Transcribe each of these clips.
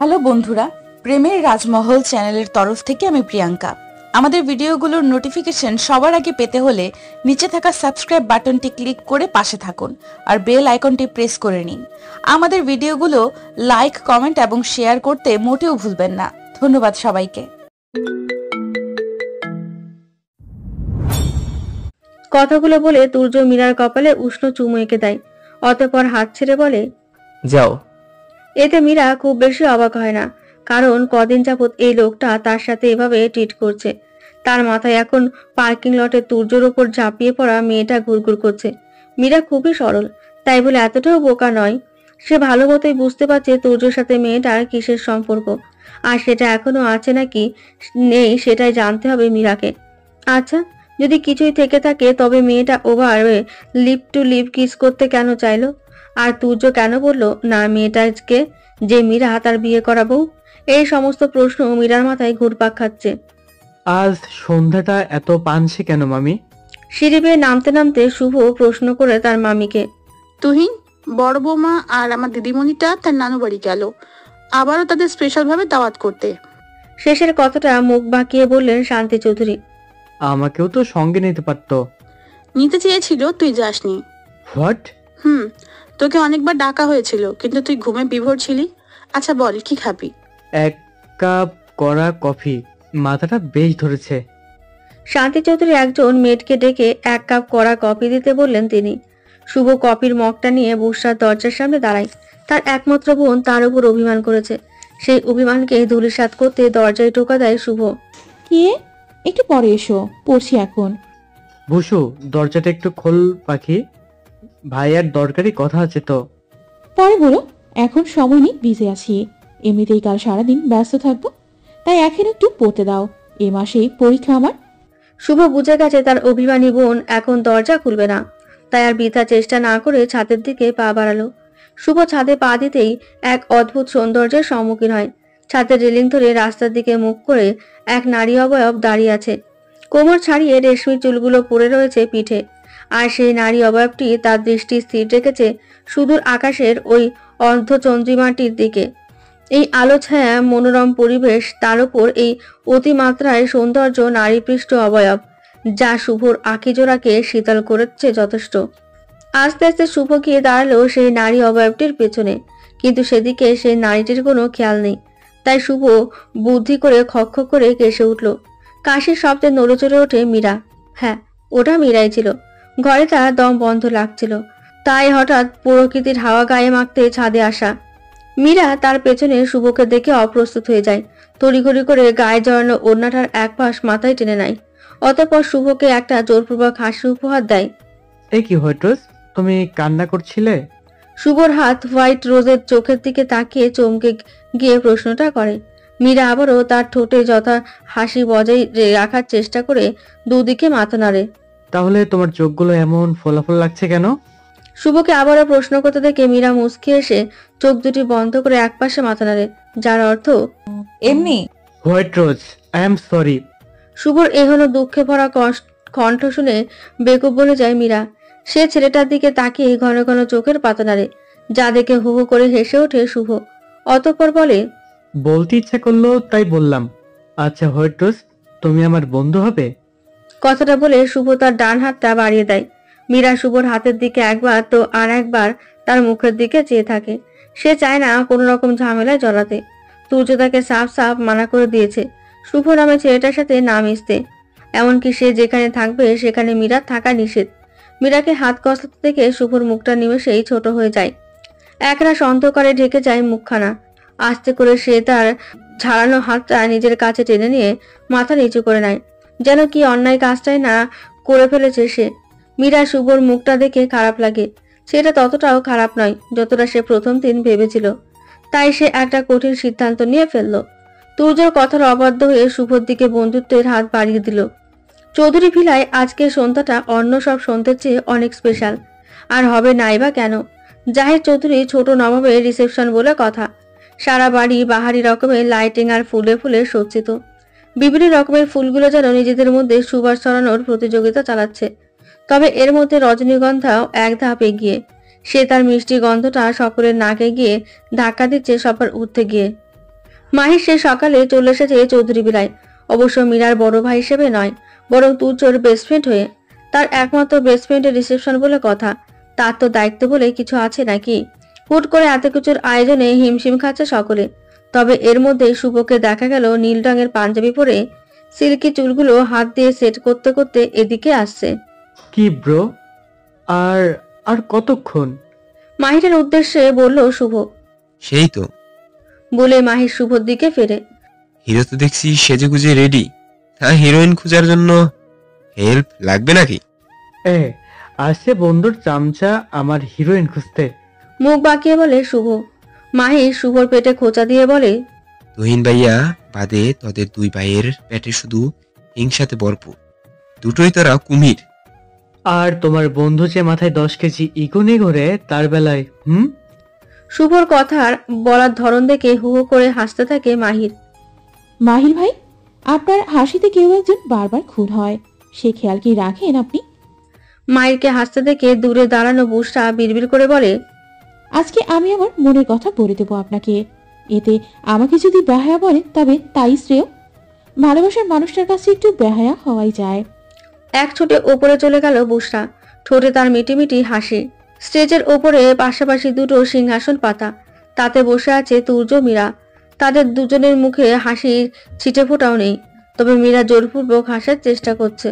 Hello বন্ধুরা, প্রেমের রাজমহল চ্যানেলের তরফ থেকে আমি প্রিয়াঙ্কা। আমাদের ভিডিওগুলোর নোটিফিকেশন সবার আগে পেতে হলে নিচে থাকা সাবস্ক্রাইব বাটনটি ক্লিক করে পাশে থাকুন আর বেল আইকনটি প্রেস করে নিন। আমাদের ভিডিওগুলো লাইক, কমেন্ট এবং শেয়ার করতে মোটেও ভুলবেন না। ধন্যবাদ সবাইকে। কথাগুলো বলে তুর্য মীরার কপালে উষ্ণ চুমু এঁকে দেয়, অতঃপর হাত ছেড়ে বলে, যাও। এতে মীরা খুব বেশি অবাক হয় না, কারণ কদিন যাবৎ এই লোকটা তার সাথে এভাবে ট্রিট করছে। তার মাথায় এখন পার্কিং লটে তুর্যর ওপর ঝাঁপিয়ে পড়া মেয়েটা ঘুরঘুর করছে। মীরা খুবই সরল, তাই বলে এতটাও বোকা নয়। সে ভালো মতোই বুঝতে পারছে তুর্যর সাথে মেয়েটার কিসের সম্পর্ক, আর সেটা এখনো আছে নাকি নেই সেটাই জানতে হবে মীরাকে। আচ্ছা, যদি কিছুই থেকে থাকে তবে মেয়েটা ওভাবে লিপ টু লিপ কিস করতে কেন চাইলো? আর তুর্য কেন বললো না মেয়েটাকে যে মীরা তার বিয়ে করাবো? এই সমস্ত প্রশ্ন মীরার মাথায় ঘুরপাক খাচ্ছে। আজ সন্ধ্যাটা এত পানছে কেন মামি? সিঁড়ি বেয়ে নামতে নামতে শুভ প্রশ্ন করে তার মামিকে। তুহিন, বড় বৌমা আর আমার দিদিমণিটা তার নানু বাড়ি গেল, আবারও তাদের স্পেশাল ভাবে দাওয়াত করতে। শেষের কথাটা মুখ বাঁকিয়ে বললেন শান্তি চৌধুরী। আমাকেও তো সঙ্গে নিতে পারতো। নিতে চেয়েছিল, তুই যাসনি। হোয়াট? তোকে অনেকবার ডাকা হয়েছিল, কিন্তু তুই ঘুমে বিভোর ছিলি। আচ্ছা বল, কি খাবি? এক কাপ কড়া কফি, মাথাটা বেশ ধরেছে। শান্তি চৌধুরী একজন মেয়েটকে ডেকে এক কাপ কড়া কফি দিতে বললেন তিনি। শুভ কফির মগটা নিয়ে বুসরার দরজার সামনে দাঁড়ায়। তার একমাত্র বোন তার উপর অভিমান করেছে, সেই অভিমানকে ধূলিসাৎ করতে দরজায় টোকা দেয় শুভ। কে? একটু পরে এসো, পড়ছি এখন। বুসু, দরজাটা একটু খোল পাখি, ভাইয়ার দরকারি কথা আছে তো। পরে বলো, এখন সময় নেই, ভিজে আছি। এমনিতেই কাল সারাদিন ব্যস্ত থাকবো, তাই এখন একটু পড়তে দাও। এ মাসেই পরীক্ষা আমার। শুভ বুঝে গেছে তার অভিমানী বোন এখন দরজা খুলবে না, তাই আর বৃথা চেষ্টা না করে ছাদের দিকে পা বাড়ালো। শুভ ছাদে পা দিতেই এক অদ্ভুত সৌন্দর্যের সম্মুখীন হয়। ছাদের রেলিং ধরে রাস্তার দিকে মুখ করে এক নারী অবয়ব দাঁড়িয়ে আছে। কোমর ছাড়িয়ে রেশমি চুলগুলো পড়ে রয়েছে পিঠে, আর সেই নারী অবয়বটি তার দৃষ্টি স্থির রেখেছে সুদূর আকাশের ওই অর্ধচন্দ্রিমাটির দিকে। এই আলো ছায়া মনোরম পরিবেশ, তার উপর এই অতিমাত্রায় সৌন্দর্য নারীপৃষ্ঠ অবয়ব, যা শুভর আখিজোড়াকে শীতল করেছে যথেষ্ট। আস্তে আস্তে শুভ গিয়ে দাঁড়ালো সেই নারী অবয়বটির পেছনে, কিন্তু সেদিকে সেই নারীটির কোনো খেয়াল নেই। তাই শুভ বুদ্ধি করে খক্ষ করে কেসে উঠল। কাশির শব্দে নড়েচড়ে ওঠে মীরা। হ্যাঁ, ওটা মীরাই ছিল। ঘরে তার দম বন্ধ লাগছিল, তাই হঠাৎ প্রকৃতির হাওয়া গায়ে মাখতে ছাদে আসা। মীরা তার পেছনে শুভকে দেখে অপ্রস্তুত হয়ে যায়। তড়িঘড়ি করে গায়ে জড়ানো ওড়নাটার এক পাশ মাথায় টেনে নেয়, অতঃপর শুভকে একটা জোরপূর্বক হাসি উপহার দেয়। এ কি হোয়াইট রোজ, তুমি কান্না করছিলে? শুভর হাত হোয়াইট রোজের চোখের দিকে তাকিয়ে চমকে গিয়ে প্রশ্নটা করে। মীরা আবারও তার ঠোঁটে যথা হাসি বজায় রাখার চেষ্টা করে দুদিকে মাথা নাড়ে। তাহলে তোমার চোখগুলো এমন ফোলাফোলা লাগছে কেন? শুভকে আবারও প্রশ্ন করতে দেখে মীরা মুচকি এসে চোখ দুটি বন্ধ করে একপাশে মাথা নাড়ে, যার অর্থ এমনি। White rose, I am sorry. শুভর এহনো দুঃখে ভরা কণ্ঠ শুনে বেকুব বলে যায় মীরা। সে ছেলেটার দিকে তাকিয়ে ঘন ঘন চোখের পাতা নাড়ে, যা দেখে হু হু করে হেসে ওঠে শুভ। অতঃপর বলে, বলতে ইচ্ছা করলো তাই বললাম। আচ্ছা হোয়াইট রোজ, তুমি আমার বন্ধু হবে? কথাটা বলে শুভ তার ডান হাতটা বাড়িয়ে দেয়। মীরা শুভর হাতের দিকে একবার তো আর একবার তার মুখের দিকে চেয়ে থাকে। সে চায় না কোনো রকম ঝামেলায় জড়াতে। তুর্য তাকে সাফ সাফ মানা করে দিয়েছে শুভ নামে ছেলেটার সাথে না মিশতে। এমনকি সে যেখানে থাকবে সেখানে মীরা থাকা নিষেধ। মীরাকে হাত কষলাতে দেখে শুভর মুখটা নিমেষেই ছোট হয়ে যায়। একরাশ অন্ধকারে ঢেকে যায় মুখখানা। আস্তে করে সে তার ঝাড়ানো হাতটা নিজের কাছে টেনে নিয়ে মাথা নিচু করে নেয়, যেন কি অন্যায় কাজটাই না করে ফেলেছে সে। মীরা শুভর মুখটা দেখে খারাপ লাগে। সেটা ততটাও খারাপ নয় যতটা সে প্রথম দিন ভেবেছিল। তাই সে একটা কঠিন সিদ্ধান্ত নিয়ে ফেলল। তুর্যর কথার অবাধ্য হয়ে শুভর দিকে বন্ধুত্বের হাত বাড়িয়ে দিল। চৌধুরী ভিলায় আজকের সন্ধ্যাটা অন্য সব সন্ধ্যের চেয়ে অনেক স্পেশাল। আর হবে নাই বা কেন? জাহির চৌধুরী ছোট নবাবের রিসেপশন বলে কথা। সারা বাড়ি বাহারি রকমের লাইটিং আর ফুলে ফুলে সজ্জিত। বিভিন্ন রকমের ফুলগুলো যেন নিজেদের মধ্যে সুবাস ছড়ানোর প্রতিযোগিতা চালাচ্ছে। তবে এর মধ্যে রজনীগন্ধাও এক ধাপ এগিয়ে। সে তার মিষ্টি গন্ধটা সকলের নাকে গিয়ে ধাক্কা দিচ্ছে সবার ঊর্ধ্বে গিয়ে। মাহির সে সকালে চলে এসেছে চৌধুরী বিলায়, অবশ্য মীরার বড় ভাই হিসেবে নয়, বরং তুর্যর বেস্ট ফ্রেন্ড হয়ে। তার একমাত্র বেস্ট ফ্রেন্ডের রিসেপশন বলে কথা, তার তো দায়িত্ব বলে কিছু আছে নাকি? হুট করে এত কিছুর আয়োজনে হিমশিম খাচ্ছে সকলে। তবে এর মধ্যে শুভকে দেখা গেল নীল রঙের পাঞ্জাবি পরে সিল্কি চুলগুলো হাত দিয়ে সেট করতে করতে এদিকে আসছে। কি ব্রো, আর আর কতক্ষণ? মাহিরের উদ্দেশ্যে বলল শুভ। সেই তো। বলে মাহির শুভর দিকে ফেরে। হিরো তো দেখছি সেজেগুজে রেডি, তা হিরোইন খোঁজার জন্য হেল্প লাগবে নাকি? আসছে বন্ধুর চামচা আমার হিরোইন খুঁজতে। মুখ বাঁকিয়ে বলে শুভ। মাহির শুভর পেটে খোঁচা দিয়ে বলে, তুহিন ভাইয়া বাদে তোদের দুই ভাইয়ের পেটে শুধু হিংসাতে ভরপুর, দুটোই তোরা কুমির। আর তোমার বন্ধু যে মাথায় 10 কেজি ইগো নিয়ে ঘোরে, তার বেলায় শুভর কথার বলার ধরন দেখে হু হু করে হাসতে থাকে মাহির। মাহির ভাই, আপনার হাসিতে কেউ একজন বারবার খুন হয়, সে খেয়াল কি রাখেন আপনি? মাহিরকে হাসতে দেখে দূরে দাঁড়ানো বুসরা বিড়বিড় করে বলে, আজকে আমি আমার মনের কথা বলে দেবো আপনাকে। এতে আমাকে যদি বেহায়া বলেন তবে তাই শ্রেয়। ভালোবাসার মানুষটার কাছে একটু বেহায়া হওয়াই যায়। এক ছুটে ওপরে চলে গেল বুসরা, ঠোঁটে তার মিটিমিটি হাসি। স্টেজের ওপরে পাশাপাশি দুটো সিংহাসন পাতা, তাতে বসে আছে তুর্য মীরা। তাদের দুজনের মুখে হাসির ছিটে ফোটাও নেই, তবে মীরা জোরপূর্বক হাসার চেষ্টা করছে।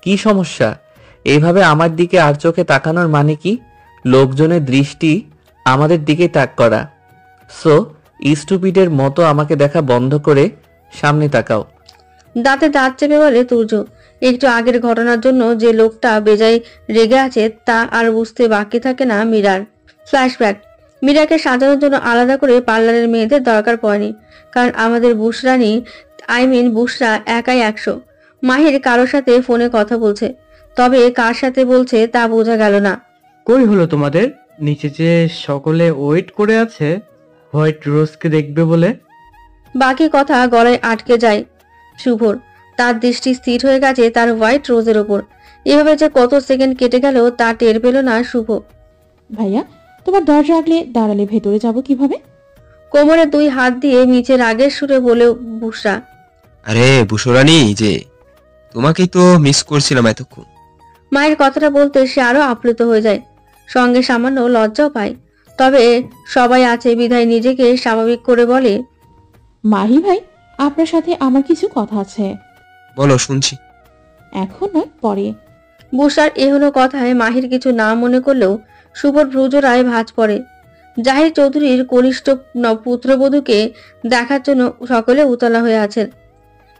কি সমস্যা? এইভাবে আমার দিকে আর চোখে তাকানোর মানে কি? লোকজনের দৃষ্টি আমাদের দিকে তাক করা। সো স্টুপিডের মতো আমাকে দেখা বন্ধ করে সামনে তাকাও। দাঁতে দাঁত চেপে বলে তুর্য। একটু আগের ঘটনার জন্য যে লোকটা বেজায় রেগে আছে তা আর বুঝতে বাকি থাকে না মীরার। ফ্ল্যাশব্যাক। মীরাকে সাজানোর জন্য আলাদা করে পার্লারের মেয়েদের দরকার পড়েনি, কারণ আমাদের বুসরানি বুসরা একাই 100। মাহির কারোর সাথে ফোনে কথা বলছে, তবে কার সাথে বলছে তা বোঝা গেল না। কই হলো তোমাদের? নিচে যে সকলে ওয়েট করে আছে হোয়াইট রোজকে দেখবে বলে। বাকি কথা গলায় আটকে যায় শুভর। তার দৃষ্টি স্থির হয়ে গেছে তার হোয়াইট রোজের ওপর। এভাবে যে কত সেকেন্ড কেটে গেল তা টের পেল না শুভ। ভাইয়া, তোমার দরজা আগলে দাঁড়ালে ভেতরে যাব কিভাবে? কোমরে 2 হাত দিয়ে নিচে রাগের সুরে বলে বুসরা। আরে বুসরানি যে, তোমাকেই তো মিস করছিলাম এতক্ষণ। মায়ের কথাটা বলতে সে আরো আপ্লুত হয়ে যায়, সঙ্গে সামান্য লজ্জাও পায়। তবে সবাই আছে বিধায় নিজেকে স্বাভাবিক করে বলে, মাহির ভাই, আপনার সাথে আমার কিছু কথা আছে। বলো, শুনছি। এখন নয়, পরে। বুসার এহনো কথায় মাহির কিছু না মনে করলেও শুভর ভ্রুজোড়ায় ভাঁজ পড়ে। জাহির চৌধুরীর কনিষ্ঠ পুত্রবধূকে দেখার জন্য সকলে উতলা হয়ে আছেন।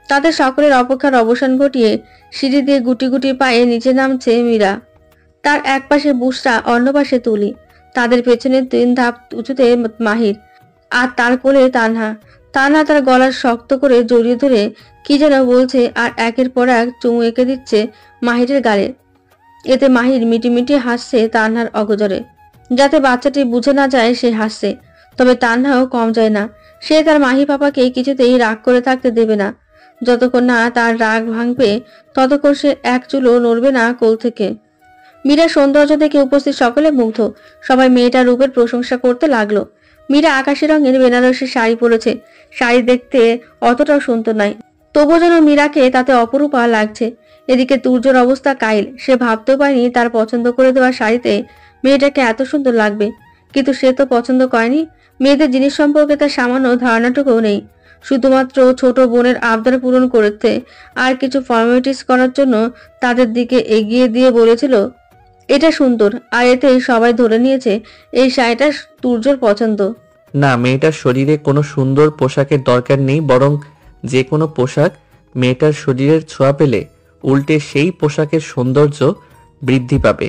তাদের সকলের অপেক্ষার অবসান ঘটিয়ে সিঁড়ি দিয়ে গুটি গুটি পায়ে নিচে নামছে মীরা। তার এক পাশে বুসরা, অন্য পাশে তুলি। তাদের পেছনে 3 ধাপ উঁচুতে মাহির, আর তার কোলে তানহা। তানহা তার গলার শক্ত করে জড়িয়ে ধরে কি যেন বলছে, আর একের পর এক চুমু এঁকে দিচ্ছে মাহিরের গালে। এতে মাহির মিটিমিটি হাসছে তানহার অগোচরে, যাতে বাচ্চাটি বুঝে না যায় সে হাসছে। তবে তানহাও কম যায় না, সে তার মাহি পাপাকে কিছুতেই রাগ করে থাকতে দেবে না। যতক্ষণ না তার রাগ ভাঙবে ততক্ষণ সে এক চুলও নড়বে না কোল থেকে। মীরার সৌন্দর্য দেখে উপস্থিত সকলে মুগ্ধ। সবাই মেয়েটার রূপের প্রশংসা করতে লাগলো। মীরা আকাশি রঙের বেনারসি শাড়ি পরেছে। শাড়ি দেখতে অতটাও সুন্দর নয়, তবুও যেন মীরাকে তাতে অপরূপা লাগছে। এদিকে তুর্যর অবস্থা কাইল। সে ভাবতেও পারেনি তার পছন্দ করে দেওয়া শাড়িতে মেয়েটাকে এত সুন্দর লাগবে, কিন্তু সে তো পছন্দ করেনি। মেয়েদের জিনিস সম্পর্কে তার সামান্য ধারণাটুকুও নেই। শুধুমাত্র ছোট বোনের আবদার পূরণ করতে আর কিছু ফর্মালিটিস করার জন্য তাদের দিকে এগিয়ে দিয়ে বলেছিল, এটা সুন্দর। আর এতেই সবাই ধরে নিয়েছে এই শাড়িটা তুর্যর পছন্দ। না, মেয়েটার শরীরে কোনো সুন্দর পোশাকের দরকার নেই, বরং যে কোনো পোশাক মেয়েটার শরীরের ছোঁয়া পেলে উল্টে সেই পোশাকের সৌন্দর্য বৃদ্ধি পাবে।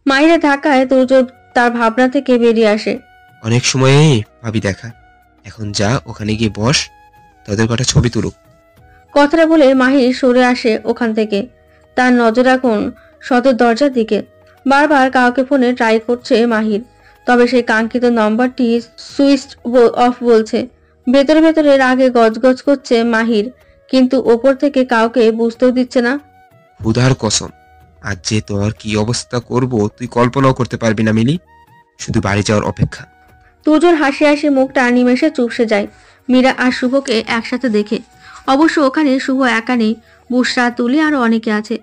মাহিরা ধাক্কায় তুর্য তার ভাবনা থেকে বেরিয়ে আসে। অনেক সময়েই ভাবি দেখা, এখন যা ওখানে গিয়ে বস, তোদের কটা ছবি তুলুক। কথাটা বলে মাহির সরে আসে ওখান থেকে। তার নজর এখন সদর দরজার দিকে। বারবার কাউকে ফোনে ট্রাই করছে মাহির, তবে সেই কাঙ্ক্ষিত নম্বরটি সুইচ অফ বলছে। ভেতরে ভেতরে রাগে গজগজ করছে মাহির, কিন্তু ওপর থেকে কাউকে বুঝতেও দিচ্ছে না। খুদার কসম, আজ যে তোর কি অবস্থা করব তুই কল্পনাও করতে পারবি না মিলি। শুধু বাড়ি যাওয়ার অপেক্ষা। তুজোর হাসি হাসি মুখটা নিমেষে চুপসে যায়। মীরা আর শুভকে একসাথে দেখে। অবশ্য ওখানে শুভ একা নেই, বুশরা, তুলি আরো অনেকে আছে।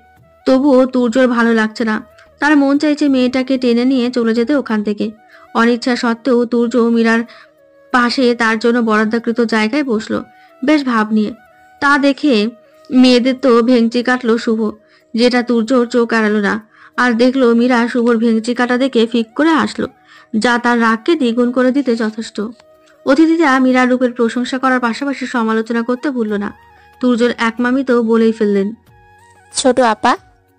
তবুও তুর্যর ভালো লাগছে না। তার মন চাইছে মেয়েটাকে টেনে নিয়ে চলে যেতে ওখান থেকে। অনিচ্ছা সত্ত্বেও তুর্য মীরার পাশে তার জন্য বরাদ্দকৃত জায়গায় বসলো, বেশ ভাব নিয়ে। তা দেখে মেয়েদের তো ভেঙচি কাটলো শুভ, যেটা তুর্যর চোখ এড়ালো না। আর দেখলো মীরা শুভর ভেঙচি কাটা দেখে ফিক করে হাসলো, যা তার রাগকে দ্বিগুণ করে দিতে যথেষ্ট। অতিথিরা মীরার রূপের প্রশংসা করার পাশাপাশি সমালোচনা করতে ভুলল না। তুর্যর এক মামি তো বলেই ফেললেন, ছোট আপা,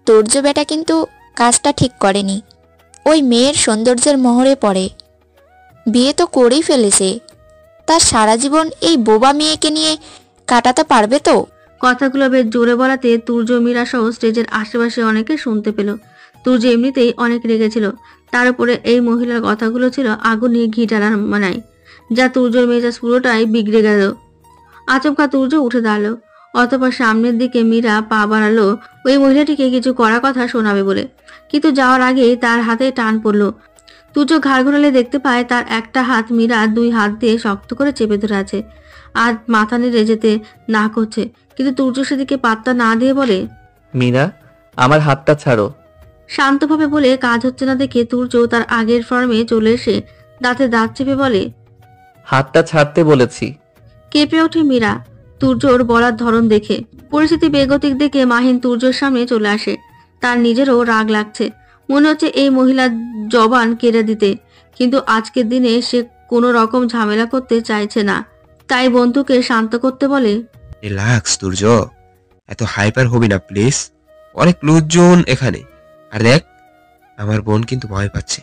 তুর্য বেটা কিন্তু কাজটা ঠিক করেনি। ওই মেয়ের সৌন্দর্যের মোহরে পড়ে বিয়ে তো করেই ফেলেছে, তার সারা জীবন এই বোবা মেয়েকে নিয়ে কাটাতে পারবে তো? কথাগুলো বেশ জোরে বলাতে তুর্য, মীরা সহ স্টেজের আশেপাশে অনেকে শুনতে পেল। তুর্য এমনিতেই অনেক রেগেছিল, তার উপরে এই মহিলার কথাগুলো ছিল আগুনে ঘি টানা মানায়, যা তুর্যর মেজাজ পুরোটাই বিগড়ে গেল। আচমকা তুর্য উঠে দাঁড়ালো, অতঃপর সামনের দিকে মীরা পা বাড়ালো ওই মহিলাটিকে কিছু কড়া কথা শোনাবে বলে। কিন্তু যাওয়ার আগেই তার হাতে টান পড়লো। তুর্য ঘাড় ঘোরালে দেখতে পায় তার একটা হাত মীরা 2 হাত দিয়ে শক্ত করে চেপে ধরে আছে, আর মাথা নেড়ে যেতে না করছে। কিন্তু তুর্য সেদিকে পাত্তা না দিয়ে বলে, মীরা, আমার হাতটা ছাড়ো। শান্তভাবে বলে কাজ হচ্ছে না দেখে তুর্য তার আগের ফর্মে চলে এসে দাঁতে দাঁত চেপে বলে, হাতটা ছাড়তে বলেছি। কেঁপে ওঠে মীরা তুর্যর বলার ধরন দেখে। পরিস্থিতি বেগতিক দেখে মাহিন তুর্যর সামনে চলে আসে। তার নিজেরও রাগ লাগছে, মনে হচ্ছে এই মহিলার জবান কেড়ে দিতে। কিন্তু আজকের দিনে সে কোনো রকম ঝামেলা করতে চাইছে না, তাই বন্ধুকে শান্ত করতে বলে, রিল্যাক্স তুর্য, এত হাইপার হবি না প্লিজ। অনেক লোকজন এখানে। আর দেখ, আমার বোন কিন্তু ভয় পাচ্ছে।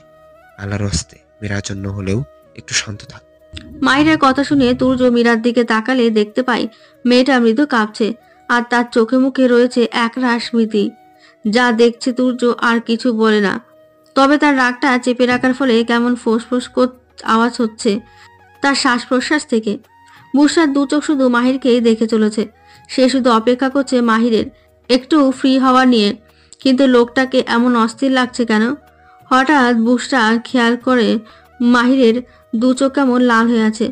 আল্লাহর হস্তে মেয়ের জন্য হলেও একটু শান্ত থাক। মাহিরের কথা শুনে তুর্য মীরার দিকে তাকালে দেখতে পাই মেয়েটা মৃদু কাঁপছে, আর তার চোখে মুখে রয়েছে একরাশ স্মৃতি। যা দেখছে তুর্য আর কিছু বলে না, তবে তার রাগটা চেপে রাখার ফলে কেমন ফোঁস আওয়াজ হচ্ছে তার শ্বাস প্রশ্বাস থেকে। বুশরার 2 চোখ শুধু মাহিরকেই দেখে চলেছে। সে শুধু অপেক্ষা করছে মাহিরের একটু ফ্রি হওয়া নিয়ে। কিন্তু লোকটাকে এমন অস্থির লাগছে কেন? হঠাৎ বুশরা খেয়াল করে মাহিরের 2 চোখ কেমন লাল হয়ে আছে,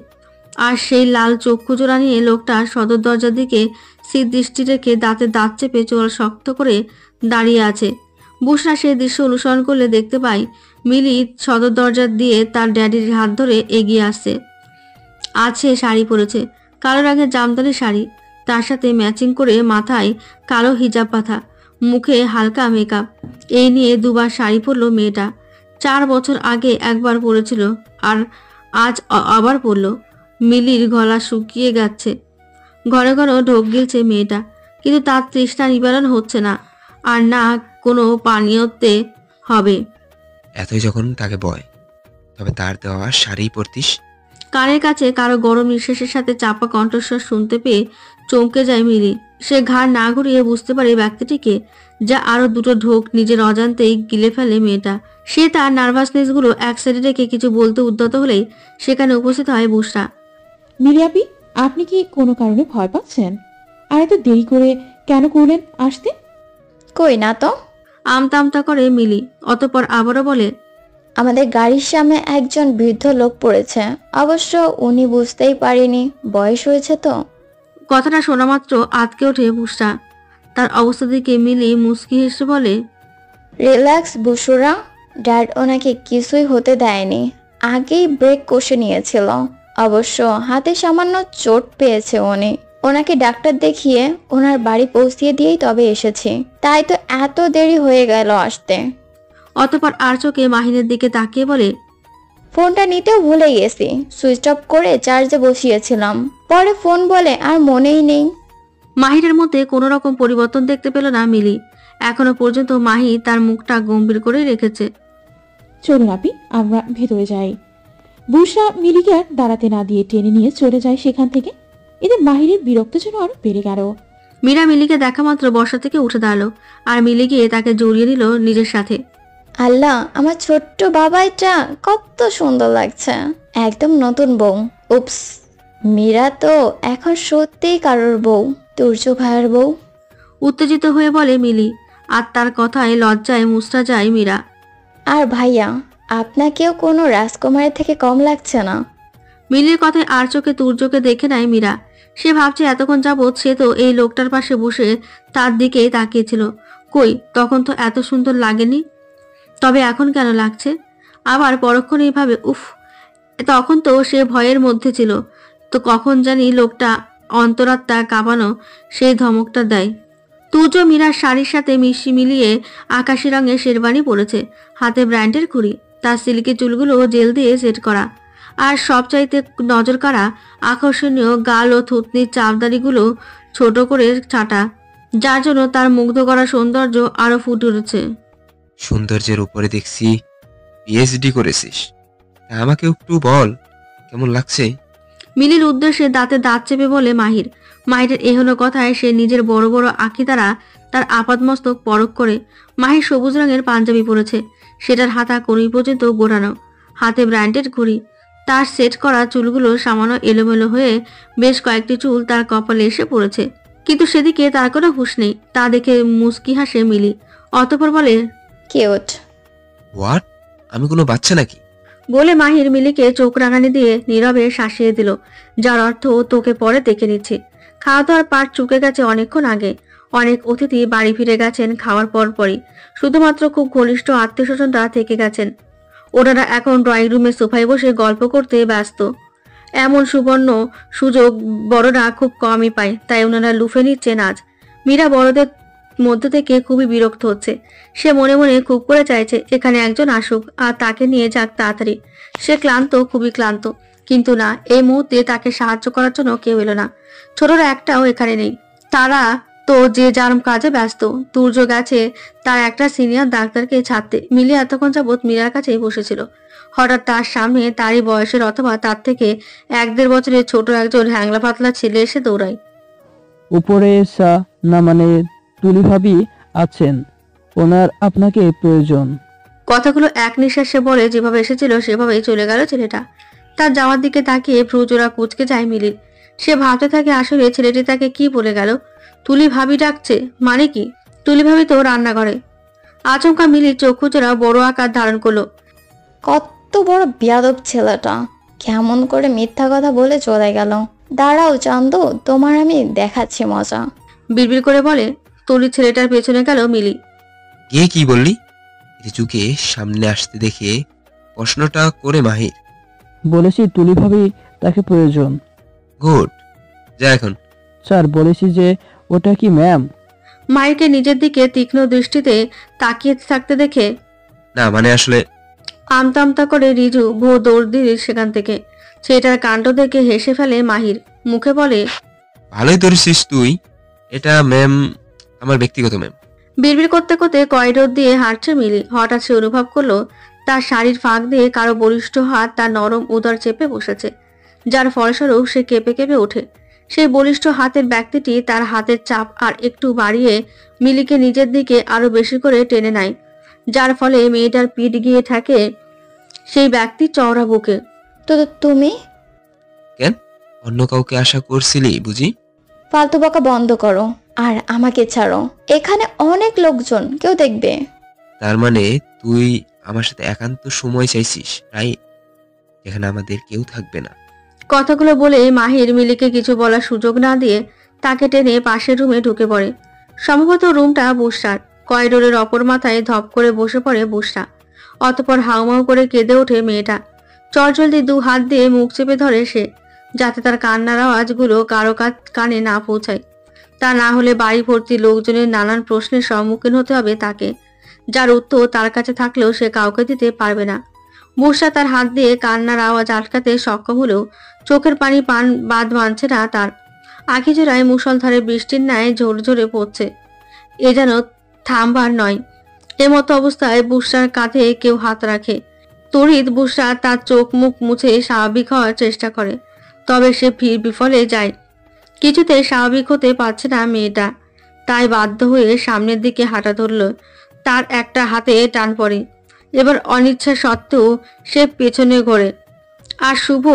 আর সেই লাল চক্ষু জোড়া নিয়ে লোকটা সদর দরজার দিকে স্থির দৃষ্টি রেখে দাঁতে দাঁত চেপে চোয়াল শক্ত করে দাঁড়িয়ে আছে। বুশরা সেই দৃশ্য অনুসরণ করলে দেখতে পাই মিলি সদর দরজা দিয়ে তার ড্যাডির হাত ধরে এগিয়ে আসছে। আছে শাড়ি পরেছে, কালো রঙের জামদানি শাড়ি, তার সাথে ম্যাচিং করে মাথায় কালো হিজাব বাঁধা, মুখে হালকা মেকআপ। এই নিয়ে 2বার শাড়ি পরলো মেয়েটা। 4 বছর আগে একবার পরেছিল, আর আজ আবার পরলো। মিলির গলা শুকিয়ে যাচ্ছে, ঘরে ঘরে ঢোক গিলছে মেয়েটা, কিন্তু তার তৃষ্ণা নিবারণ হচ্ছে না, আর না কোনো পানীয়তে হবে। এতই যখন তাকে ভয়, তবে তার দেওয়া শাড়ি পরতিস। কানের কাছে কারো গরম নিঃশ্বাসের সাথে চাপা কণ্ঠস্বর শুনতে পেয়ে চমকে যায় মিলি। সে ঘাড় না ঘুরিয়ে বুঝতে পারে ব্যক্তিটিকে, যা আরো 2টো ঢোক নিজের অজান্তেই গিলে ফেলে মেয়েটা। সে তার নার্ভাসনেসগুলো এক সাইডে রেখে কিছু বলতে উদ্যত হলেই সেখানে উপস্থিত হয় বুশরা। মিলি আপি, আপনি কি কোনো কারণে ভয় পাচ্ছেন? আর এত দেরি করে কেন করলেন আসতে? কই না তো। আমতা আমতা করে মিলি, অতঃপর আবারও বলে, আমাদের গাড়ির সামনে একজন বৃদ্ধ লোক পড়েছে, অবশ্য উনি বুঝতেই পারেনি, বয়স হয়েছে তো। কথাটা শোনা মাত্র আতকে ওঠে বুশরা। তার অবস্থা দেখে মিলি মুচকি হেসে বলে, রিল্যাক্স বুশুরা, ড্যাড ওনাকে কিছুই হতে দেয়নি, আগেই ব্রেক কষে নিয়েছিল। অবশ্য হাতে সামান্য চোট পেয়েছে উনি। ওনাকে ডাক্তার দেখিয়ে ওনার বাড়ি পৌঁছিয়ে দিয়েই তবে এসেছি, তাই তো এত দেরি হয়ে গেল আসতে। অতঃপর আর চোখে মাহিনের দিকে তাকিয়ে বলে, ফোনটা নিতেও ভুলে গেছি, সুইচ অফ করে চার্জে বসিয়েছিলাম, পরে ফোন বলে আর মনেই নেই। মাহিরের মধ্যে কোনো রকম পরিবর্তন দেখতে পেল না মিলি। এখনো পর্যন্ত মাহি তার মুখটা গম্ভীর করে রেখেছে। চলুন আপি, আমরা ভেতরে যাই। বুশরা মিলিকে আর দাঁড়াতে না দিয়ে টেনে নিয়ে চলে যায় সেখান থেকে। এতে মাহিরের বিরক্ত যেন আরো বেড়ে গেল। মীরা মিলিকে দেখা মাত্র বসা থেকে উঠে দাঁড়ালো, আর মিলি গিয়ে তাকে জড়িয়ে নিল নিজের সাথে। আল্লাহ, আমার ছোট্ট বাবাইটা কত সুন্দর লাগছে, একদম নতুন বউ। উপস, মীরা তো এখন সত্যিই কারোর বউ, তুর্য ভাইয়ের বউ। উত্তেজিত হয়ে বলে মিলি, আর তার কথায় লজ্জায় মুচড়া যায় মীরা। আর ভাইয়া, আপনাকেও কোনো রাজকুমারের থেকে কম লাগছে না। মিলির কথায় আর চোখে তুর্যকে দেখে নেয় মীরা। সে ভাবছে এতক্ষণ যাবৎ সে তো এই লোকটার পাশে বসে তার দিকেই তাকিয়েছিল, কই তখন তো এত সুন্দর লাগেনি, তবে এখন কেন লাগছে? আবার পরক্ষণেই ভাবে উফ, তখন তো সে ভয়ের মধ্যে ছিল, তো কখন জানি লোকটা অন্তরাত্মা কাঁপানো সেই ধমকটা দেয়। তুর্য মীরার শাড়ির সাথে মিশি মিলিয়ে আকাশি রঙের শেরবানি পরেছে, হাতে ব্র্যান্ডের ঘুড়ি, তার সিল্কি চুলগুলো জেল দিয়ে সেট করা, আর সবচাইতে নজর কাড়া আকর্ষণীয় গাল ও থুতনির চাপদারিগুলো ছোট করে ছাটা, যার জন্য তার মুগ্ধ করা সৌন্দর্য আরো ফুটে উঠেছে। সৌন্দর্যের উপরে দেখছি পিএইচডি করেছিস, তা আমাকে একটু বল কেমন লাগছে? মিলির উদ্দেশ্যে দাঁতে দাঁত চেপে বলে মাহির। মাহিরের এহনো কথায় সে নিজের বড় বড় আঁখি দ্বারা তার আপাতমস্তক পরখ করে। মাহির সবুজ রঙের পাঞ্জাবি পরেছে, সেটার হাতা কনুই পর্যন্ত গোড়ানো, হাতে ব্র্যান্ডেড ঘড়ি, তার সেট করা চুলগুলো সামান্য এলোমেলো হয়ে বেশ কয়েকটি চুল তার কপালে এসে পড়েছে, কিন্তু সেদিকে তার কোনো হুঁশ নেই। তা দেখে মুস্কি হাসে মিলি, অতঃপর বলে কিউট। হোয়াট? আমি কোনো বাচ্চা নাকি? বলে মাহির মিলিকে চোখ রাঙানি দিয়ে নীরবে শাসিয়ে দিল, যার অর্থ তোকে পরে দেখে নিচ্ছি। খাওয়া দাওয়ার পাট চুকে গেছে অনেকক্ষণ আগে, অনেক অতিথি বাড়ি ফিরে গেছেন খাওয়ার পরপরই, শুধুমাত্র খুব ঘনিষ্ঠ আত্মীয় স্বজনরা থেকে গেছেন। ওনারা এখন ড্রয়িং রুমে সোফায় বসে গল্প করতে ব্যস্ত। এমন সুবর্ণ সুযোগ বড়রা খুব কমই পায়, তাই ওনারা লুফে নিচ্ছেন আজ। মীরা বড়দের মধ্য থেকে খুবই বিরক্ত হচ্ছে। সে মনে মনে খুব করে চাইছে এখানে একজন আসুক আর তাকে নিয়ে যাক তাড়াতাড়ি। সে ক্লান্ত, খুবই ক্লান্ত, কিন্তু না, এই মুহূর্তে তাকে সাহায্য করার জন্য কেউ এলো না। ছোটরা একটাও এখানে নেই, তারা তো যে যার কাজে ব্যস্ত। তুর্য গেছে তার একটা সিনিয়র ডাক্তারকে ছাড়তে। মিলি এতক্ষণ যাবৎ মীরার কাছেই বসেছিল। হঠাৎ তার সামনে তারই বয়সের অথবা তার থেকে 1-1.5 বছরের ছোট একজন হ্যাংলা পাতলা ছেলে এসে দৌড়ায়। উপরে না মানে তুলি ভাবি আছেন, ওনার আপনাকে প্রয়োজন। কথাগুলো এক নিঃশ্বাসে বলে যেভাবে এসেছিল সেভাবেই চলে গেল ছেলেটা। তার যাওয়ার দিকে তাকিয়ে ভ্রুজোড়া কুঁচকে যায় মিলির। সে ভাবতে থাকে আসলে ছেলেটি তাকে কি বলে গেল। তুলি ভাবি ডাকছে মানে কি? তুলি ভাবি তো রান্নাঘরে। আচমকা মিলির চক্ষু জোড়া বড় আকার ধারণ করলো। কত বড় বিয়াদব ছেলেটা, কেমন করে মিথ্যা কথা বলে চলে গেল। দাঁড়াও চান্দু, তোমার আমি দেখাচ্ছি মজা। বিড়বিড় করে বলে তুলি ছেলেটার পেছনে গেল মিলি। কে কি বললি? রিজুকে সামনে আসতে দেখে প্রশ্নটা করে মাহির। বলেছি তুলি ভাবি তাকে প্রয়োজন। গুড, যা এখন। স্যার বলেছি যে ওটা কি ম্যাম? মাহিরকে নিজের দিকে তীক্ষ্ণ দৃষ্টিতে তাকিয়ে থাকতে দেখে না মানে আসলে আমতা আমতা করে রিজু দৌড় দিল সেখান থেকে। ছেলেটার কাণ্ড দেখে হেসে ফেলে মাহির, মুখে বলে ভালোই ধরেছিস তুই, এটা ম্যাম আমার ব্যক্তিগত ম্যাম। বিড়বিড় করতে করতে করিডোর দিয়ে হাঁটছে মিলি। হঠাৎ সে অনুভব করলো তার শাড়ির ফাঁক দিয়ে কারো বলিষ্ঠ হাত তার নরম উদর চেপে বসেছে, যার ফলস্বরূপ সে কেঁপে কেঁপে ওঠে। সেই বলিষ্ঠ হাতের ব্যক্তিটি তার হাতের চাপ আর একটু বাড়িয়ে মিলিকে নিজের দিকে আরো বেশি করে টেনে নেয়, যার ফলে মেয়েটার পিঠ গিয়ে থাকে সেই ব্যক্তির চওড়া বুকে। তো তুমি কেন অন্য কাউকে আশা করছিলি বুঝি? ফালতু বকা বন্ধ করো আর আমাকে ছাড়ো, এখানে অনেক লোকজন, কেউ দেখবে। তার মানে তুই আমার সাথে একান্ত সময় চাইছিস, রাইট? যেখানে আমাদের কেউ থাকবে না। কথাগুলো বলে মাহির মিলিকে কিছু বলার সুযোগ না দিয়ে তাকে টেনে পাশের রুমে ঢুকে পড়ে। সম্ভবত রুমটা বুসরার। করিডোরের অপর মাথায় ধপ করে বসে পড়ে বুসরা। অতঃপর হাউমাউ করে কেঁদে ওঠে মেয়েটা। চটজলদি 2 হাত দিয়ে মুখ চেপে ধরে সে, যাতে তার কান্নার আওয়াজগুলো কারো কানে না পৌঁছায়। তা না হলে বাড়ি ভর্তি লোকজনের নানান প্রশ্নের সম্মুখীন হতে হবে তাকে, যার উত্তর তার কাছে থাকলেও সে কাউকে দিতে পারবে না। বুসরা তার হাত দিয়ে কান্নার আওয়াজ আটকাতে সক্ষম হলেও চোখের পানি বাদ মানছে না তার। আঁখি জোড়ায় মুষলধারে বৃষ্টির ন্যায় ঝোর ঝরে পড়ছে, এ যেন থামবার নয়। এমতো অবস্থায় বুসরার কাঁধে কেউ হাত রাখে। তড়িৎ বুসরা তার চোখ মুখ মুছে স্বাভাবিক হওয়ার চেষ্টা করে, তবে সে বিফলে যায়। কিছুতে স্বাভাবিক হতে পারছে না মেয়েটা, তাই বাধ্য হয়ে সামনের দিকে হাঁটা ধরল। তার একটা হাতে টান পড়ে। এবার অনিচ্ছা সত্ত্বেও সে পেছনে ঘোরে, আর শুভ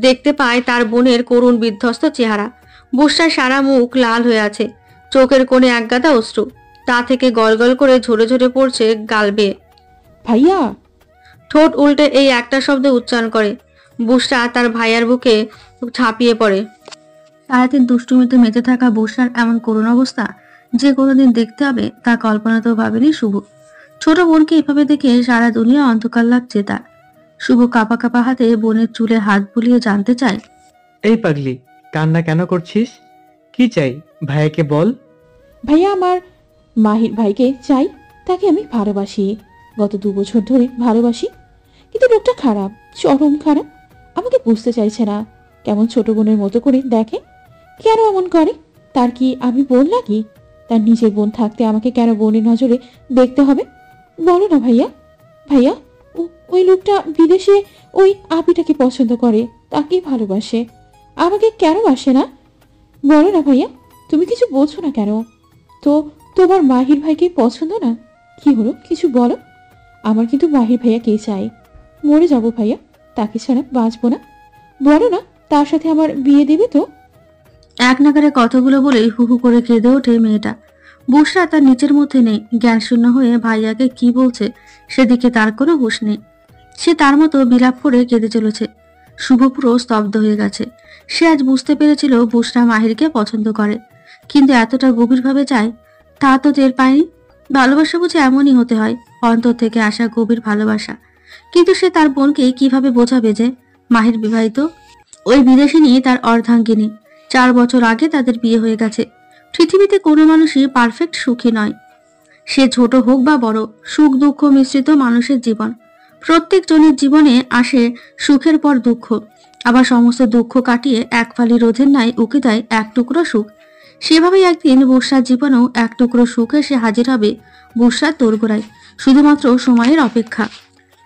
দেখতে পায় তার বোনের করুণ বিধ্বস্ত চেহারা। বুসরার সারা মুখ লাল হয়ে আছে, চোখের কোণে একগাদা অশ্রু, তা থেকে গলগল করে ঝরে ঝরে পড়ছে গাল বেয়ে। ভাইয়া, ঠোঁট উল্টে এই একটা শব্দ উচ্চারণ করে। বুসরা তার ভাইয়ার বুকে ঝাঁপিয়ে পড়ে। সারাদিন দুষ্টুমিতে মেতে থাকা বুসরার এমন করুণ অবস্থা যে কোনোদিন দেখতে হবে তা কল্পনাতেও ভাবেনি শুভ। ছোট বোনকে এভাবে দেখে সারা দুনিয়া অন্ধকার লাগছে তার। শুভ কাঁপা কাঁপা হাতে বোনের চুলে হাত বুলিয়ে জানতে চায়, এই পাগলি, কান্না কেন করছিস? কি চাই ভাইয়াকে বল। ভাইয়া আমার মাহির ভাইকে চাই, তাকে আমি ভালোবাসি, গত 2 বছর ধরে ভালোবাসি, কিন্তু লোকটা খারাপ, চরম খারাপ। আমাকে বুঝতে চাইছে না, কেমন ছোট বোনের মতো করে দেখে। কেন এমন করে? তার কি আমি বোন লাগি? তার নিজের বোন থাকতে আমাকে কেন বোনের নজরে দেখতে হবে? বলো না ভাইয়া। ভাইয়া ওই লোকটা বিদেশে ওই আপিটাকে পছন্দ করে, তাকেই ভালোবাসে, আমাকে কেন বাসে না? বলো না ভাইয়া, তুমি কিছু বোঝো না কেন? তো তোমার মাহির ভাইকে পছন্দ না? কি হলো, কিছু বলো। আমার কিন্তু মাহির ভাইয়াকে চাই, মরে যাব ভাইয়া, তাকে ছাড়া বাঁচবো না। বলো না, তার সাথে আমার বিয়ে দেবে তো? এক নাগারে কথাগুলো বলে হু হু করে কেঁদে ওঠে মেয়েটা। বুসরা তার নিচের মধ্যে নেই, জ্ঞান শূন্য হয়ে ভাইয়াকে কি বলছে সেদিকে তার কোনো হুঁশ নেই। সে তার মতো বিলাপ করে কেঁদে চলেছে। শুভ পুরো স্তব্ধ হয়ে গেছে। সে আজ বুঝতে পেরেছিল বুসরা মাহিরকে পছন্দ করে, কিন্তু এতটা গভীরভাবে চায় তা তো টের পায়নি। ভালোবাসা বুঝে এমনই হতে হয়, অন্তর থেকে আসা গভীর ভালোবাসা। কিন্তু সে তার বোনকে কিভাবে বোঝাবে যে মাহির বিবাহিত? ওই বিদেশিনী তার অর্ধাঙ্গিনী। 4 বছর আগে তাদের বিয়ে হয়ে গেছে। পৃথিবীতে কোনো মানুষই পারফেক্ট সুখী নয়, সে ছোট হোক বা বড়। সুখ দুঃখ মিশ্রিত মানুষের জীবন। প্রত্যেক জনের জীবনে আসে সুখের পর দুঃখ, আবার সমস্ত দুঃখ কাটিয়ে এক ফালি রোদের ন্যায় উকি দেয় এক টুকরো সুখ। সেভাবেই একদিন বুসরার জীবনেও এক টুকরো সুখ এসে হাজির হবে বুসরার দোরগোড়ায়, শুধুমাত্র সময়ের অপেক্ষা।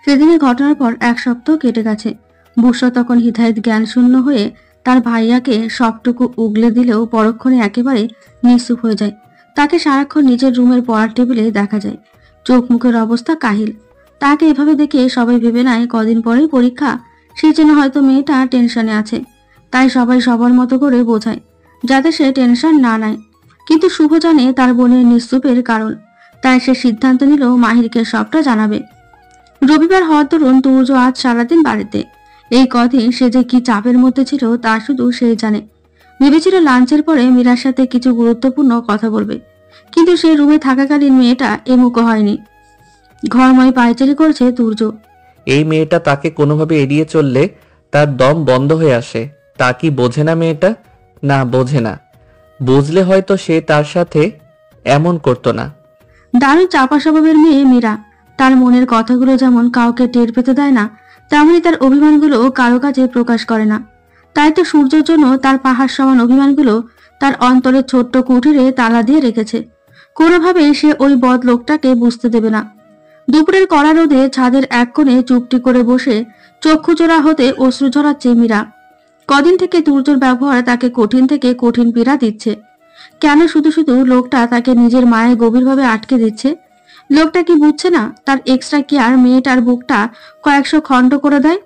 সেদিনের ঘটনার পর 1 সপ্তাহ কেটে গেছে। বুসরা তখন হিদায়ত জ্ঞান শূন্য হয়ে তার ভাইয়াকে সবটুকু উগলে দিলেও পরক্ষণে একেবারে নিঃসুপ হয়ে যায়। তাকে সারাক্ষণ নিজের রুমের পড়ার টেবিলে দেখা যায়, চোখ মুখের অবস্থা কাহিল। তাকে এভাবে দেখে সবাই ভেবে নেয় কদিন পরেই পরীক্ষা, সেই জন্য হয়তো মেয়েটা টেনশনে আছে। তাই সবাই সবার মতো করে বোঝায় যাতে সে টেনশন না নেয়। কিন্তু শুভ জানে তার বোনের নিঃসুপের কারণ, তাই সে সিদ্ধান্ত নিল মাহিরকে সবটা জানাবে। রবিবার হওয়ার দরুন তুর্য আজ সারাদিন বাড়িতে। এই কদিন সে যে কি চাপের মধ্যে ছিল তা শুধু সেই জানে। ভেবেছিল লাঞ্চের পরে মীরার সাথে কিছু গুরুত্বপূর্ণ কথা বলবে, কিন্তু সেই রুমে থাকাকালীন মেয়েটা এমুখো হয়নি। ঘরময় পায়চারি করছে তুর্য। এই মেয়েটা তাকে কোনোভাবে এড়িয়ে চললে তার দম বন্ধ হয়ে আসে। তা কি বোঝে না মেয়েটা? না, বোঝে না। বুঝলে হয়তো সে তার সাথে এমন করতো না। দারুণ চাপা স্বভাবের মেয়ে মীরা। তার মনের কথাগুলো যেমন কাউকে টের পেতে দেয় না, তেমনি তার অভিমানগুলো কারো কাছে প্রকাশ করে না। তাই তো সূর্যের জন্য তার পাহাড় সমান অভিমানগুলো তার অন্তরের ছোট্ট কুঠিরে তালা দিয়ে রেখেছে। কোনোভাবে সে ওই বদ লোকটাকে বুঝতে দেবে না। দুপুরের কড়া রোদে ছাদের এক কোণে চুপটি করে বসে চক্ষুচোরা হতে অশ্রু ঝরাচ্ছে মীরা। কদিন থেকে তুর্যর ব্যবহার তাকে কঠিন থেকে কঠিন পীড়া দিচ্ছে। কেন শুধু শুধু লোকটা তাকে নিজের মায়ে গভীরভাবে আটকে দিচ্ছে? লোকটা কি বুঝছে না তার এক্সট্রা কেয়ার মেয়েটার বুকটা কয়েকশো খণ্ড করে দেয়?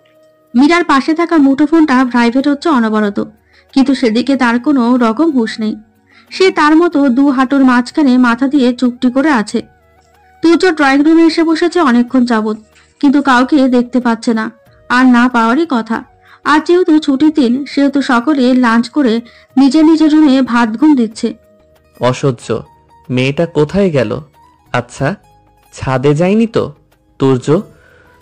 মীরার পাশে থাকা মুঠোফোনটা প্রাইভেট হচ্ছে অনবরত, কিন্তু সেদিকে তার কোনো রকম হুঁশ নেই। সে তার মতো 2 হাঁটুর মাঝখানে মাথা দিয়ে চুপটি করে আছে। তুর্য ড্রয়িং রুমে এসে বসেছে অনেকক্ষণ যাবৎ, কিন্তু কাউকে দেখতে পাচ্ছে না, আর না পাওয়ারই কথা। আজ যেহেতু ছুটির দিন, সেহেতু সকলে লাঞ্চ করে নিজের নিজের রুমে ভাত ঘুম দিচ্ছে। অসহ্য, মেয়েটা কোথায় গেল? আচ্ছা, ছাদে যায়নি তো? তুর্য,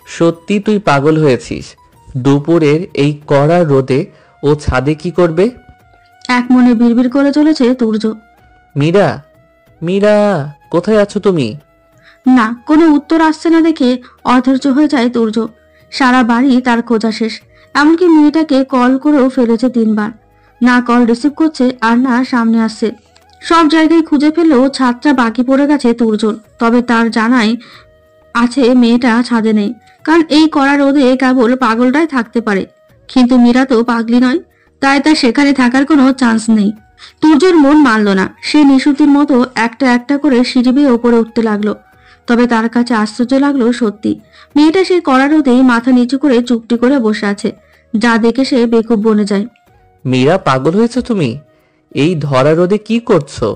সত্যি তুই পাগল হয়েছিস? দুপুরের এই কড়া রোদে ও ছাদে কি করবে? এক মনে বিড়বিড় করে চলেছে তুর্য। মীরা, মীরা, কোথায় আছো তুমি? না, কোনো উত্তর আসছে না দেখে অধৈর্য হয়ে যায় তুর্য। সারা বাড়ি তার খোঁজা শেষ। এমনকি মেয়েটাকে কল করেও ফেলেছে 3 বার। না কল রিসিভ করছে আর না সামনে আসছে। সব জায়গায় খুঁজে ফেললেও ছাদটা বাকি পড়ে গেছে তুর্যর। তবে তার জানাই আছে মেয়েটা ছাদে নেই, কারণ এই কড়া রোদে কেবল পাগলটাই থাকতে পারে। কিন্তু মীরা তো পাগলি নয়, তাই তার সেখানে থাকার কোনো চান্স নেই। তুর্যর মন মানল না। সে নিশুতির মতো একটা একটা করে সিঁড়ি বেয়ে ওপরে উঠতে লাগলো। তবে তার কাছে আশ্চর্য লাগলো সত্যি, মেয়েটা সেই কড়া রোদেই মাথা নিচু করে চুপটি করে বসে আছে, যা দেখে সে বেকুব বনে যায়। মীরা, পাগল হয়েছো তুমি? এই ধরা রোদে কি করছো?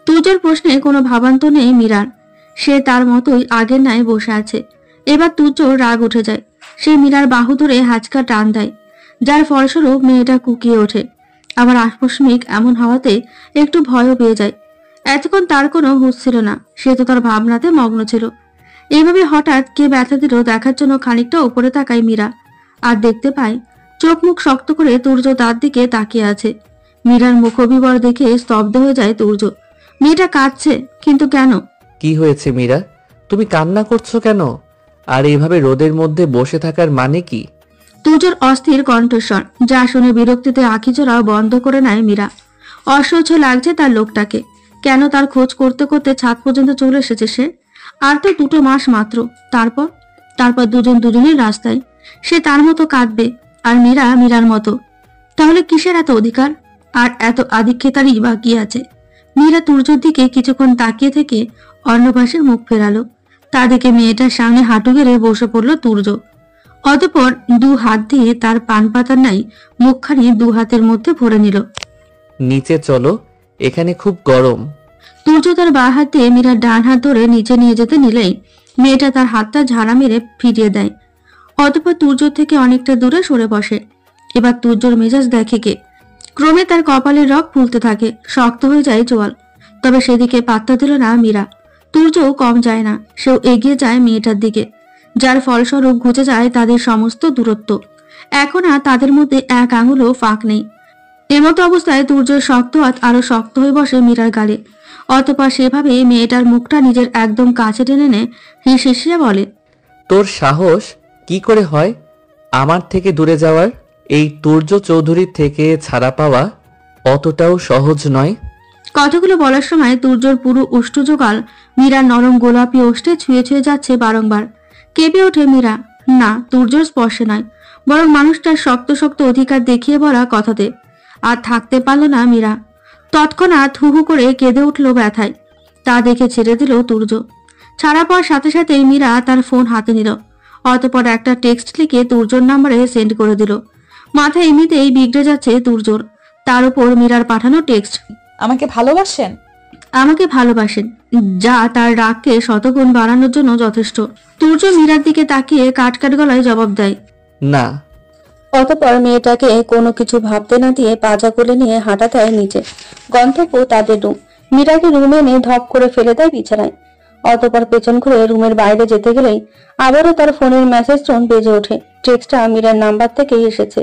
তুর্যর প্রশ্নে কোনো ভাবান্ত নেই মীরার। সে তার মতোই আগের ন্যায় বসে আছে। এবার তুর্যর রাগ উঠে যায়। সে মীরার বাহু ধরে হাঁচকা টান দেয়। যার ফলস্বরূপ মেয়েটা কুকিয়ে ওঠে। আবার আকস্মিক এমন হওয়াতে একটু ভয়ও পেয়ে যায়। এতক্ষণ তার কোনো হুঁশ ছিল না, সে তো তার ভাবনাতে মগ্ন ছিল। এইভাবে হঠাৎ কে ব্যথা দিল দেখার জন্য খানিকটা উপরে তাকায় মীরা, আর দেখতে পায় চোখ মুখ শক্ত করে তুর্য তার দিকে তাকিয়ে আছে। মীরার মুখবিবর দেখে স্তব্ধ হয়ে যায় তুর্য। মেয়েটা কাঁদছে, কিন্তু কেন? কি হয়েছে মীরা, তুমি কান্না করছো কেন? আর এইভাবে রোদের মধ্যে বসে থাকার মানে কি? তুর্যর অস্থির কণ্ঠস্বর, যা শুনে বিরক্তিতে আঁখিচোরাও বন্ধ করে নেয় মীরা। অসহ্য লাগছে তার লোকটাকে। কেন তার খোঁজ করতে করতে ছাদ পর্যন্ত চলে এসেছে সে? আর তো 2 মাস মাত্র। তারপর দুজন দুজনের রাস্তায়। সে তার মতো কাঁদবে, আর মীরা মীরার মতো। তাহলে কিসের এত অধিকার আর এত আধিক্যতারই বা কি আছে? মীরা তুর্যর দিকে কিছুক্ষণ তাকিয়ে থেকে অন্য পাশে মুখ ফেরালো। তা দেখে মেয়েটার সামনে হাঁটু গেড়ে বসে পড়ল তুর্য। অতঃপর 2 হাত দিয়ে তার পান পাতার নাই মুখখানি 2 হাতের মধ্যে ভরে নিল। নিচে চলো, এখানে খুব গরম। তুর্য তার বাঁ হাত দিয়ে মীরার ডান হাত ধরে নিচে নিয়ে যেতে নিলেই মেয়েটা তার হাতটা ঝাড়া মেরে ফিরিয়ে দেয়। অতঃপর তুর্য থেকে অনেকটা দূরে সরে বসে। এবার তুর্যর মেজাজ দেখে কে। ক্রমে তার কপালের রগ ফুলতে থাকে, শক্ত হয়ে যায় চোয়াল। তবে সেদিকে পাত্তা দিল না মীরা। তুর্যও কম যায় না, সেও এগিয়ে যায় মেয়েটার দিকে, যার ফলস্বরূপ ঘুচে যায় তাদের সমস্ত দূরত্ব। এখন আর তাদের মধ্যে 1 আঙুলও ফাঁক নেই। এমতো অবস্থায় তুর্যের শক্ত হাত আরো শক্ত হয়ে বসে মীরার গালে। অতঃপর সেভাবে মেয়েটার মুখটা নিজের একদম কাছে টেনে নে হিসিয়ে বলে, তোর সাহস কি করে হয় আমার থেকে দূরে যাওয়ার? এই তুর্য চৌধুরীর থেকে ছাড়া পাওয়া অতটাও সহজ নয়। কথাগুলো বলার সময় তুর্যর পুরো উষ্ট্রজোগাল মীরার নরম গোলাপি ওষ্ঠে ছুঁয়ে ছুঁয়ে যাচ্ছে বারংবার। কেঁপে ওঠে মীরা। না, তুর্যর স্পর্শে নয়, বরং মানুষটার শক্ত শক্ত অধিকার দেখিয়ে বলা কথাতে। আর থাকতে পারল না মীরা। তৎক্ষণাৎ হু হু করে কেঁদে উঠল ব্যথায়। তা দেখে ছেড়ে দিল তুর্য। ছাড়া পাওয়ার সাথে সাথেই মীরা তার ফোন হাতে নিল। অতঃপর একটা টেক্সট লিখে তুর্যর নাম্বারে সেন্ড করে দিল। মাথা এমনিতেই বিগড়ে যাচ্ছে তুর্যর, তার উপর মীরার পাঠানো টেক্সট, আমাকে ভালোবাসেন? আমাকে ভালোবাসেন, যা তার রাগকে শতগুণ বাড়ানোর জন্য যথেষ্ট। তুর্য মীরার দিকে তাকিয়ে কাটকাট গলায় জবাব দেয়, না। অতঃপর মেয়েটাকে কোনো কিছু ভাবতে না দিয়ে পাজা কোলে নিয়ে হাঁটা দেয় নিচে। গন্তব্য তাদের রুম। মীরাকে রুমে এনে ধপ করে ফেলে দেয় বিছানায়। অতঃপর পেছন ঘুরে রুমের বাইরে যেতে গেলেই আবারও তার ফোনের মেসেজ টোন বেজে ওঠে। টেক্সটটা মীরার নাম্বার থেকেই এসেছে।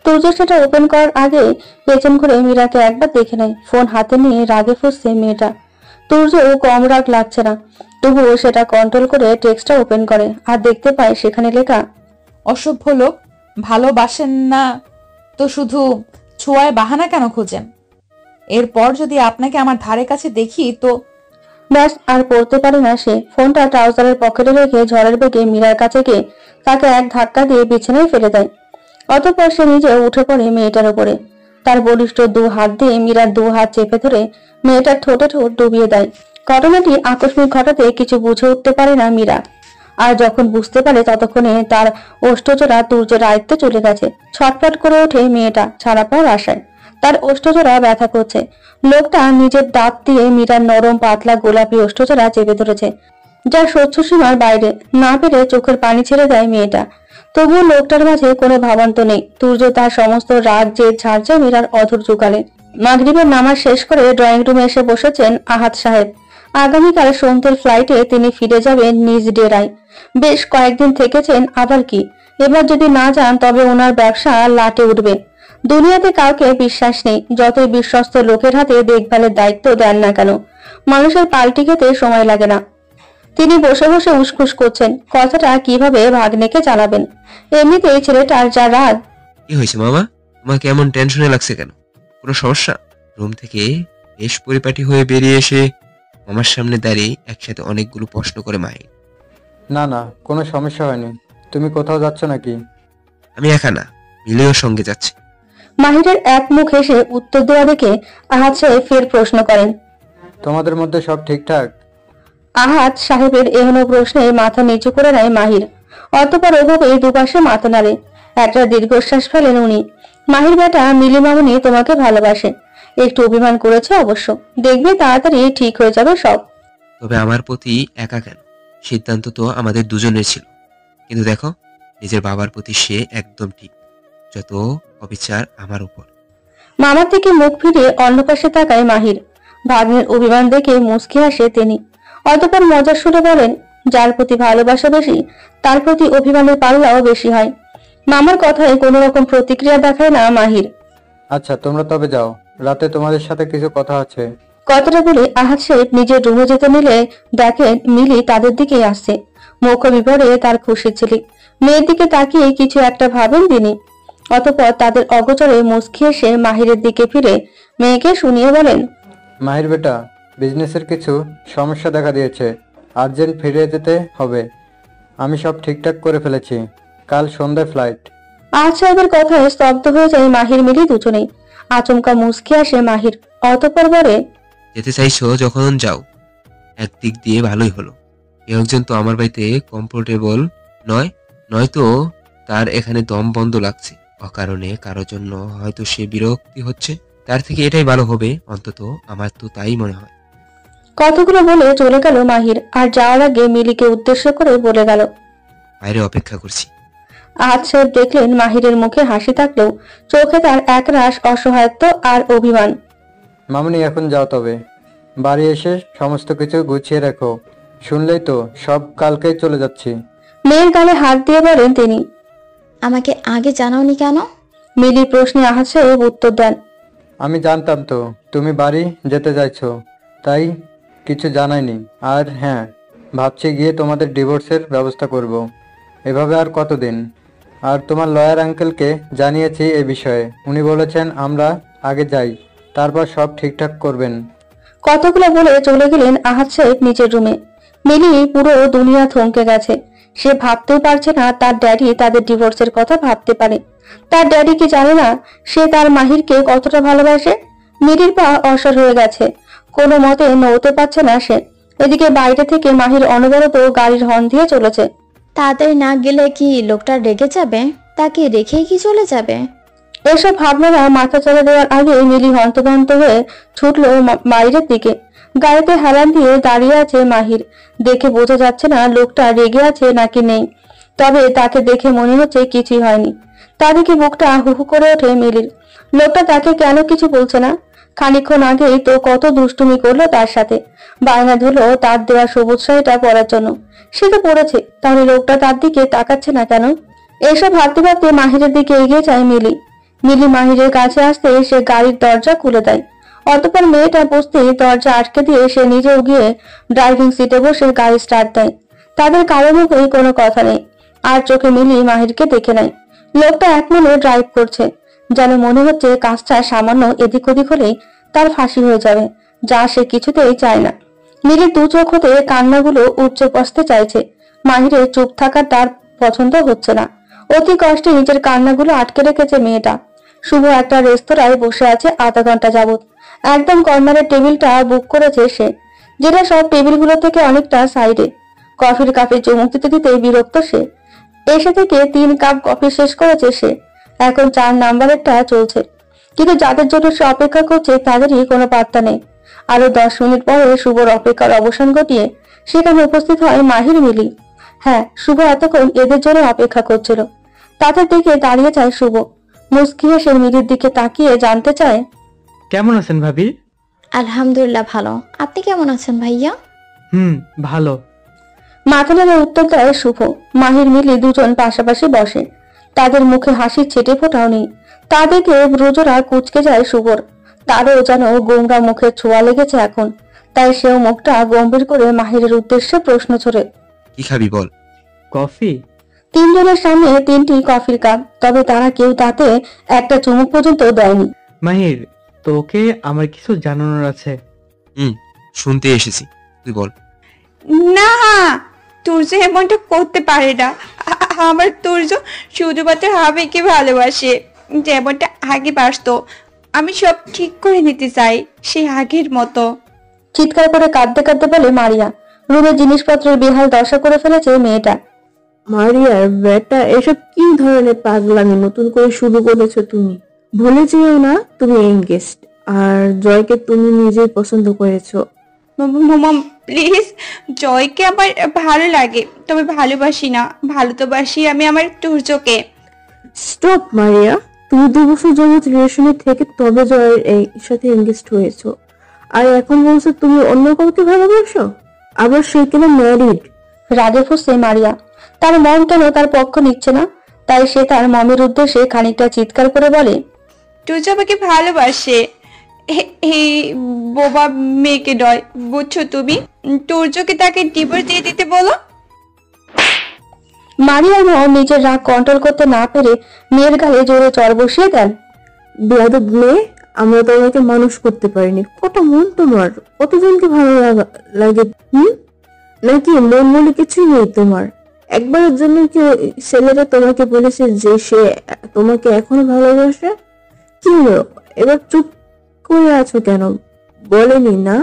তুর্য সেটা ওপেন করার আগে পেছন ঘুরে মীরাকে একবার দেখে নেয়। ফোন হাতে নিয়ে রাগে ফুঁসছে মেয়েটা। তুর্যও কম রাগ লাগছে না, তবুও সেটা কন্ট্রোল করে টেক্সটটা ওপেন করে আর দেখতে পায় সেখানে লেখা, অসভ্য লোক, ভালোবাসেন না তো শুধু ছোঁয়ায় বাহানা কেন খোঁজেন? এরপর যদি আপনাকে আমার ধারে কাছে দেখি তো। ব্যাস, আর পড়তে পারে না সে। ফোনটা ট্রাউজারের পকেটে রেখে ঝড়ের বেগে মীরার কাছে গিয়ে তাকে এক ধাক্কা দিয়ে বিছানায় ফেলে দেয়। অতঃপর সে নিজে উঠে পড়ে মেয়েটার উপরে। তার বলিষ্ঠ 2 হাত দিয়ে মীরার 2 হাত চেপে ধরে মেয়েটার ঠোঁটে ঠোঁট ডুবিয়ে দেয়। ঘটনাটি আকস্মিক ঘটাতে কিছু বুঝে উঠতে পারে না মীরা। আর যখন বুঝতে পারে ততক্ষণে তার ওষ্ঠজোড়া তুর্যের আয়ত্তে চলে গেছে। ছটফট করে ওঠে মেয়েটা ছাড়া পাওয়ার আশায়। তার ওষ্ঠজোড়া ব্যথা করছে। লোকটা নিজের দাঁত দিয়ে মীরার নরম পাতলা গোলাপি ওষ্ঠজোড়া চেপে ধরেছে, যা সহ্য সীমার বাইরে। না পেরে চোখের পানি ছেড়ে দেয় মেয়েটা। তবুও লোকটার মাঝে কোনো ভাবান্ত নেই। তুর্য তার সমস্ত রাগ জেদ ঝাড়ছে মীরার অধৈর্য কালে। মাগরিবের নামাজ শেষ করে ড্রয়িং রুমে এসে বসেছেন আহাদ সাহেব। আগামীকাল সন্ধ্যের ফ্লাইটে তিনি ফিরে যাবেন নিজ ডেরায়। বেশ কয়েকদিন থেকেছেন, আবার কি, এবার যদি না যান তবে ওনার ব্যবসা লাটে উঠবে। দুনিয়াতে কাউকে বিশ্বাস নেই, যতই বিশ্বস্ত লোকের হাতে দেখভালের দায়িত্ব দেন না কেন, মানুষের পাল্টি খেতে সময় লাগে না। তিনি বসে বসে উসখুস করছেন কথাটা কিভাবে ভাগ্নেকে জানাবেন। এমনিতেই ছেলেটার যা রাগ। কি হয়েছে মামা, তোমাকে এমন টেনশনে লাগছে কেন? কোনো সমস্যা? রুম থেকে বেশ পরিপাটি হয়ে বেরিয়ে এসে মামার সামনে দাঁড়িয়ে একসাথে অনেকগুলো প্রশ্ন করে মাহির। না না, কোনো সমস্যা হয়নি। তুমি কোথাও যাচ্ছ নাকি? আমি একা না, মিলেও সঙ্গে যাচ্ছি। মাহিরের এক মুখ হেসে উত্তর দেওয়া দেখে আহাদ সাহেব ফের প্রশ্ন করেন, তোমাদের মধ্যে সব ঠিকঠাক? আহাদ সাহেবের এহেন প্রশ্নে মাথা নিচু করে নেয় মাহির। অতঃপর ওভাবে দুপাশে মাথা নাড়ে। একটা দীর্ঘশ্বাস ফেলেন উনি। মাহির বেটা মিলি মামুনি তোমাকে ভালোবাসে, একটু অভিমান করেছে অবশ্য, দেখবে তাড়াতাড়ি ঠিক হয়ে যাবে সব। তবে আমার প্রতি একা কেন, সিদ্ধান্ত তো আমাদের দুজনের ছিল। কিন্তু দেখো, নিজের বাবার প্রতি সে একদম ঠিক। যত অবিচার আমার উপর। মামার থেকে মুখ ফিরিয়ে অন্য পাশে তাকায় মাহির। ভাগ্নের অভিমান দেখে মুচকি হাসে তিনি। অতঃপর মজার সুরে বলেন, যার প্রতি ভালোবাসা বেশি তার প্রতি অভিমানের পাল্লাও বেশি হয়। মামার কথায় কোনো রকম প্রতিক্রিয়া দেখায় না মাহির। আচ্ছা তোমরা তবে যাও, রাতে তোমাদের সাথে কিছু কথা আছে। কথাটা বলে আহাদ সাহেব নিজের রুমে যেতে নিলে দেখেন মিলি তাদের দিকেই আসছে। মুখ বিভরে তার খুশি ছিলি। মেয়ের দিকে তাকিয়ে কিছু একটা ভাবেন তিনি। অতঃপর তাদের অগোচরে মুচকি এসে মাহিরের দিকে ফিরে মেয়েকে শুনিয়ে বলেন, মাহির বেটা, বিজনেসের কিছু সমস্যা দেখা দিয়েছে, আর্জেন্ট ফিরে যেতে হবে। আমি সব ঠিকঠাক করে ফেলেছি, কাল সন্ধ্যায় ফ্লাইট। আহাদ সাহেবের কথায় স্তব্ধ হয়ে যায় মাহির মিলি দুজনেই। আচমকা মুচকি আসে মাহির। অতঃপর বলে, যেতে চাইছো যখন যাও, একদিক দিয়ে ভালোই হলো। কেউ একজন তো আমার বাড়িতে কমফোর্টেবল নয়, নয়তো তার এখানে দম বন্ধ লাগছে অকারণে কারোর জন্য, হয়তো সে বিরক্তি হচ্ছে। তার থেকে এটাই ভালো হবে, অন্তত আমার তো তাই মনে হয়। কথাগুলো বলে চলে গেল মাহির। আর যাওয়ার আগে মিলিকে উদ্দেশ্য করে বলে গেল, বাইরে অপেক্ষা করছি। আহাদ সাহেব দেখলেন মাহিরের মুখে হাসি থাকলেও চোখে তার একরাশ অসহায়ত্ব আর অভিমান। মামুনি এখন যাও তবে, বাড়ি এসে সমস্ত কিছু গুছিয়ে রাখো। শুনলেই তো সব কালকেই চলে যাচ্ছি। মেয়ের গালে হাত দিয়ে বলেন তিনি। আমাকে আগে জানাওনি কেন? মিলির প্রশ্নে আহাদ সাহেব উত্তর দেন, আমি জানতাম তো তুমি বাড়ি যেতে চাইছো, তাই কিছু জানাইনি। আর হ্যাঁ, ভাবছি গিয়ে তোমাদের ডিভোর্সের ব্যবস্থা করব। এভাবে আর কতদিন? আর তোমার লয়ার আঙ্কেলকে জানিয়েছি এ বিষয়ে, উনি বলেছেন আমরা আগে যাই, তারপর সব ঠিকঠাক করবেন। কতগুলো বলে চলে গেলেন আহাদ সাহেব নিজের রুমে। মিলি পুরো দুনিয়া থমকে গেছে। সে ভাবতেও পারছে না তার ড্যাডি তাদের ডিভোর্সের কথা ভাবতে পারে। তার ড্যাডি কি জানে না সে তার মাহিরকে কতটা ভালোবাসে? মিলির পা অসর হয়ে গেছে, কোনো মতে নড়তে পারছে না সে। এদিকে বাইরে থেকে মাহির অনবরত গাড়ির হর্ন দিয়ে চলেছে। তাড়াতাড়ি না গেলে কি লোকটা রেগে যাবে? তাকে রেখেই কি চলে যাবে? এসব ভাবনারা মাথা চড়ে দেওয়ার আগে মিলি হন্তদন্ত হয়ে ছুটলো বাইরের দিকে। গাড়িতে হেলান দিয়ে দাঁড়িয়ে আছে মাহির। দেখে বোঝা যাচ্ছে না লোকটা রেগে আছে নাকি নেই, তবে তাকে দেখে মনে হচ্ছে কিছুই হয়নি। তাদেরকে বুকটা হুহু করে ওঠে মিলির। লোকটা তাকে কেন কিছু বলছে না? খানিকক্ষণ আগেই তো কত দুষ্টুমি করলো তার সাথে, বায়না ধরলো তার দেওয়া সবুজ শাড়িটা পরার জন্য। সে তো পড়েছে, তাহলে লোকটা তার দিকে তাকাচ্ছে না কেন? এসব ভাবতে ভাবতে মাহিরের দিকে এগিয়ে যায় মিলি। মিলি মাহিরের কাছে আসতে সে গাড়ির দরজা খুলে দেয়। অতঃপর মেয়েটা বসতেই দরজা আটকে দিয়ে সে নিজেও গিয়ে ড্রাইভিং সিটে বসে গাড়ি স্টার্ট দেয়। তাদের কারো মুখেই কোনো কথা নেই। আর চোখে মিলি মাহিরকে দেখে নেয়। লোকটা এক মনে ড্রাইভ করছে, যেন মনে হচ্ছে কাজটা সামান্য এদিক ওদিক হলেই তার ফাঁসি হয়ে যাবে, যা সে কিছুতেই চায় না। মিলির দু চোখ হতে কান্নাগুলো উপচে পড়তে চাইছে। মাহিরের চুপ থাকা তার পছন্দ হচ্ছে না। অতি কষ্টে নিজের কান্নাগুলো আটকে রেখেছে মেয়েটা। শুভ একটা রেস্তোরাঁয় বসে আছে আধা ঘন্টা যাবত। একদম কর্নারের টেবিলটা বুক করেছে সে, যেটা সব টেবিলগুলো থেকে অনেকটা সাইডে। কফির কাপে চুমুক দিতে দিতে বিরক্ত সে। এসে থেকে 3 কাপ কফি শেষ করেছে সে। এখন 4 নাম্বারেরটা চলছে, কিন্তু যাদের জন্য সে অপেক্ষা করছে তাদেরই কোনো পাত্তা নেই। আরো 10 মিনিট পরে শুভর অপেক্ষার অবসান ঘটিয়ে সেখানে উপস্থিত হয় মাহির মিলি। হ্যাঁ, শুভ এতক্ষণ এদের জন্য অপেক্ষা করছিল। তাদের দিকে দাঁড়িয়ে যায় শুভ। মুস্কি হেসে মিলির দিকে তাকিয়ে জানতে চায়, কেমন আছেন ভাবি? আলহামদুলিল্লাহ ভালো। আপনি কেমন আছেন ভাইয়া? ভালো। মাথা নেড়ে উত্তর দেয় শুভ। মাহির মিলি দুজন পাশাপাশি বসে। তাদের মুখে হাসির ছেটে ফোটাও নেই। তাদেরকে ব্রুজরা কুচকে যায় শুভর। তারও যেন গোমরা মুখে ছোঁয়া লেগেছে এখন। তাই সেও মুখটা গম্ভীর করে মাহিরের উদ্দেশ্যে প্রশ্ন ছড়ে, কি খাবি বল? কফি? 3 জনের সামনে 3টি কফির কাপ, তবে তারা কেউ তাতে একটা চুমুক পর্যন্ত দেয়নি। মাহির, তোকে আমার কিছু জানানোর আছে। শুনতে এসেছি, তুই বল। না, তুর্য এমনটা করতে পারে না। আমার তুর্য শুধুমাত্র হাবিকে ভালোবাসে, যেমনটা আগে বাসতো। আমি সব ঠিক করে নিতে চাই, সেই আগের মতো। চিৎকার করে কাঁদতে কাঁদতে বলে মারিয়া। রুমের জিনিসপত্রের বেহাল দশা করে ফেলেছে মেয়েটা। মারিয়ার বেটা, এসব কি ধরনের পাগলামি নতুন করে শুরু করেছো তুমি? ভুলে যেও না তুমি এনগেজড, আর জয়কে তুমি নিজেই পছন্দ করেছো। প্লিজ, জয়কে আমার ভালো লাগে, তবে ভালোবাসি না। ভালো তো বাসি আমি আমার তুর্যকে। স্টপ মারিয়া, তুমি 2 বছর যাবত রিলেশনে থেকে তবে জয়ের এই সাথে এনগেজড হয়েছো, আর এখন বলছো তুমি অন্য কাউকে ভালোবাসো, আবার সে কিনা ম্যারিড। রাগে ফুঁসছে মারিয়া। তার মন কেন তার পক্ষ নিচ্ছে না, তাই সে তার মমের উদ্দেশ্যে খানিকটা চিৎকার করে বলে, তুর্য আমাকে ভালোবাসে, এই বোবা মেয়েকে নয়, বুঝছো তুমি? তুর্যকে তাকে ডিভোর্স দিয়ে দিতে বলো। মারিয়ার মন নিজের রাগ কন্ট্রোল করতে না পেরে মেয়ের গালে জোরে চড় বসিয়ে দেন। বেয়াদব মেয়ে, আমরা তোমাকে মানুষ করতে পারিনি। কত মন তোমার, কতজনকে ভালো লাগে, নাকি মন বলে কিছুই নেই তোমার? একবারের জন্য কি ছেলেরা তোমাকে বলেছে যে সে তোমাকে এখনো ভালোবাসে? কি হলো, এবার চুপ করে আছো কেন? বলেনি না,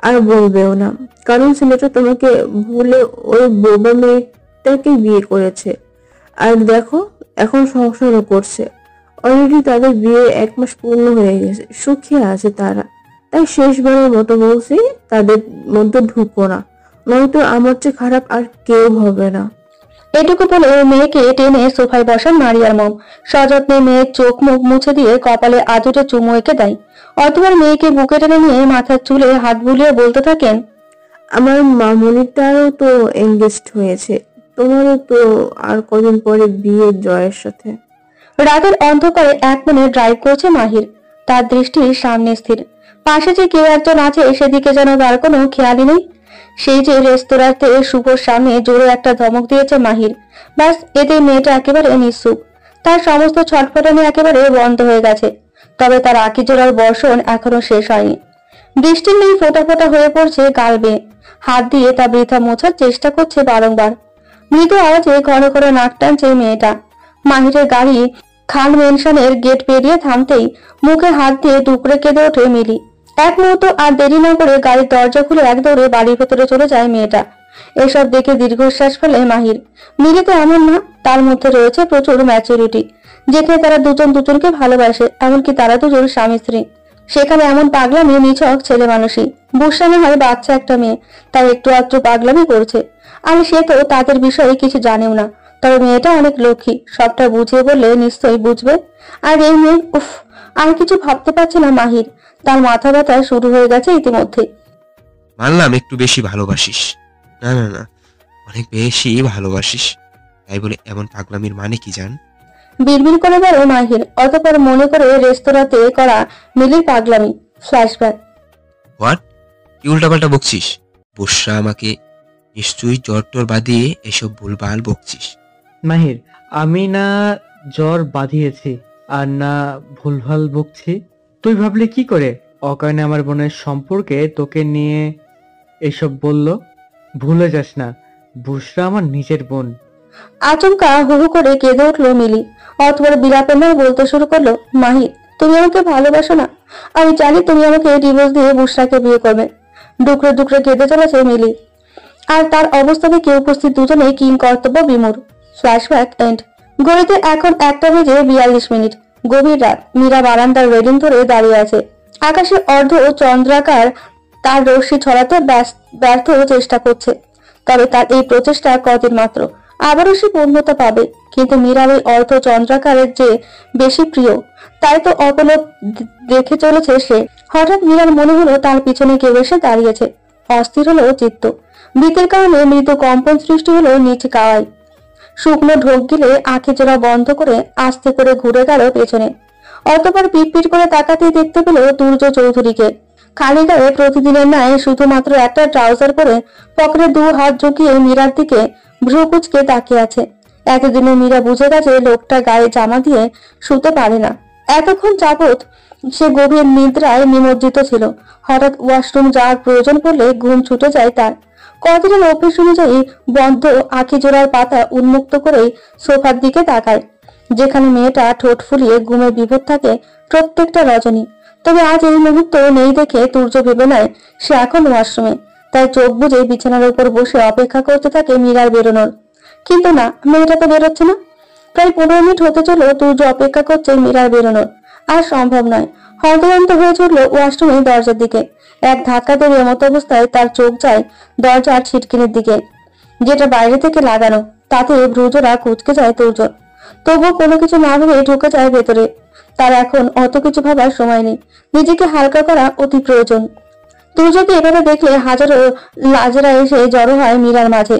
আর বলবেও না, কারণ ছেলেটা তোমাকে ভুলে ওই বোবা মেয়েটাকে বিয়ে করেছে। আর দেখো, এখন সংসারও করছে। অলরেডি তাদের বিয়ে 1 মাস পূর্ণ হয়ে গেছে, সুখী আছে তারা। তাই শেষবারের মতো বলছি, তাদের মধ্যে ঢুকো না, নয়তো আমার চেয়ে খারাপ আর কেউ হবে না। এটুকু বলে মেয়েকে টেনে সোফায় বসান মারিয়ার মম। সযত্নে মেয়ের চোখ মুখ মুছে দিয়ে কপালে আদুরে চুমু এঁকে দেয়। অতবার মেয়েকে বুকে টেনে নিয়ে মাথার চুলে হাত বুলিয়ে বলতে থাকেন, আমার মামনিটারও তো এনগেজড হয়েছে, তোমারও তো আর কদিন পরে বিয়ে জয়ের সাথে। রাতের অন্ধকারে এক মনে ড্রাইভ করছে মাহির। তার দৃষ্টি সামনে স্থির। পাশে যে কেউ একজন আছে সেদিকে যেন তার কোনো খেয়ালই নেই। সেই যে রেস্তোরাঁতে শুভর সামনে জোরে একটা ধমক দিয়েছে মাহির, ব্যাস এতে মেয়েটা একেবারে নিঃসুপ। তার সমস্ত ছটফটানি একেবারে বন্ধ হয়ে গেছে। তবে তার আঁকি জোড়ার বর্ষণ এখনো শেষ হয়নি। বৃষ্টির নেই ফোটা ফোটা হয়ে পড়ছে গাল বেয়ে। হাত দিয়ে তা বৃথা মোছার চেষ্টা করছে বারংবার। মৃদু আওয়াজে ঘন ঘন নাক টানছে মেয়েটা। মাহিরের গাড়ি খান মেনশনের গেট পেরিয়ে থামতেই মুখে হাত দিয়ে ডুকরে কেঁদে ওঠে মিলি। এক মুহূর্ত আর দেরি না করে গাড়ির দরজা খুলে এক দৌড়ে বাড়ির ভেতরে চলে যায় মেয়েটা। এসব দেখে দীর্ঘশ্বাস ফেলে মাহির। মিলি তো এমন না, তার মধ্যে রয়েছে প্রচুর ম্যাচুরিটি। যেখানে তারা দুজন দুজনকে ভালোবাসে, এমনকি তারা দুজন স্বামী স্ত্রী, সেখানে এমন পাগলামি নিছক ছেলে মানুষই। বুসানো হয় বাচ্চা একটা মেয়ে, তাই একটু আধটু পাগলামি করছে। আর সে তো তাদের বিষয়ে কিছু জানেও না। তবে মেয়েটা অনেক লক্ষ্মী, সবটা বুঝিয়ে বললে নিশ্চয়ই বুঝবে। আর এই মেয়ে, উফ, আর কিছু ভাবতে পারছে না মাহির। তার মাথা ব্যথা শুরু হয়ে গেছে ইতিমধ্যে। মানলাম একটু বেশি ভালোবাসিস, না না না, অনেক বেশি ভালোবাসিস, তাই বলে এমন পাগলামির মানে কি জান? বিড়বিড় করে বলে মাহির। অতঃপর মনে করে রেস্তোরাঁতে করা মিলির পাগলামি ফ্ল্যাশব্যাক। হোয়াট? কি উল্টাপাল্টা বকছিস? বুসরা আমাকে নিশ্চয়ই জ্বর টর বাঁধিয়ে এসব ভুলভাল বকছিস। মাহির, আমি না জ্বর বাঁধিয়েছি আর না ভুলভাল বকছি। তুই ভাবলি কি করে অকারণে আমার বোনের সম্পর্কে তোকে নিয়ে এসব বলল? ভুলে যাস না, বুসরা আমার নিজের বোন। আচমকা হু হু করে কেঁদে উঠলো মিলি। অতবার বিলাপের নয় বলতে শুরু করলো, মাহির, তুমি আমাকে ভালোবাসো না? আমি জানি তুমি আমাকে ডিভোর্স দিয়ে বুসরাকে বিয়ে করবে। ডুকরে ডুকরে কেঁদে চলেছে মিলি। আর তার অবস্থা দেখে উপস্থিত দুজনেই কিং কর্তব্য বিমূঢ়। Flashback and. ঘড়িতে এখন 1:42। গভীর রাত। মীরা বারান্দার রেলিং ধরে দাঁড়িয়ে আছে। আকাশে অর্ধ চন্দ্রাকার তার রশ্মি ছড়াতে ব্যর্থ চেষ্টা করছে। তবে তার এই প্রচেষ্টা কদিন মাত্র, আবারও সে পূর্ণতা পাবে। কিন্তু মীরার এই অর্ধ চন্দ্রাকারের যে বেশি প্রিয়, তাই তো অপলক দেখে চলেছে সে। হঠাৎ মীরার মনে হলো তার পিছনে কেউ এসে দাঁড়িয়েছে। অস্থির হলো চিত্ত। ভীতের কারণে মৃদু কম্পন সৃষ্টি হলো নিচ কাওয়ায়। শুকনো ঢোক গিলে আঁখি জোড়া বন্ধ করে আস্তে করে ঘুরে গেল পেছনে। অতঃপর পিটপিট করে তাকাতেই দেখতে পেল তুর্য চৌধুরীকে। খালি গায়ে প্রতিদিনের ন্যায় শুধুমাত্র একটা ট্রাউজার পরে পকেটে 2 হাত ঝুঁকিয়ে মীরার দিকে ভ্রু কুঁচকে তাকিয়ে আছে। এতদিনে মীরা বুঝে গেছে লোকটা গায়ে জামা দিয়ে শুতে পারে না। এতক্ষণ যাবৎ সে গভীর নিদ্রায় নিমজ্জিত ছিল। হঠাৎ ওয়াশরুম যাওয়ার প্রয়োজন পড়লে ঘুম ছুটে যায় তার। কদিনের অভ্যেস অনুযায়ী বন্ধ আঁখি জোড়ার পাতা উন্মুক্ত করেই সোফার দিকে তাকায়, যেখানে মেয়েটা ঠোঁট ফুলিয়ে ঘুমে বিভোর থাকে প্রত্যেকটা রজনী। তবে আজ এই মুহূর্ত নেই দেখে তুর্য ভেবে নেয় সে এখন ওয়াশরুমে। তাই চোখ বুজে বিছানার উপর বসে অপেক্ষা করতে থাকে মীরার বেরোনোর। কিন্তু না, মেয়েটা তো বেরোচ্ছে না। প্রায় 15 মিনিট হতে চলো তুর্য অপেক্ষা করছে মীরার বেরোনোর। আর সম্ভব নয়। হন্তদন্ত হয়ে চললো ওয়াশরুমের দরজার দিকে। এক ধাক্কা দেবে এমত অবস্থায় তার চোখ যায় দরজার ছিটকিনির দিকে, যেটা বাইরে থেকে লাগানো। তাতে ভ্রুজোড়া কুঁচকে যায় তুর্য। তবুও কোনো কিছু না ভেবে ঢুকে যায় ভেতরে। তার এখন অত কিছু ভাবার সময় নেই, নিজেকে হালকা করা অতি প্রয়োজন। তুর্যকে এভাবে দেখলে হাজারো লাজেরা এসে জড়ো হয় মীরার মাঝে।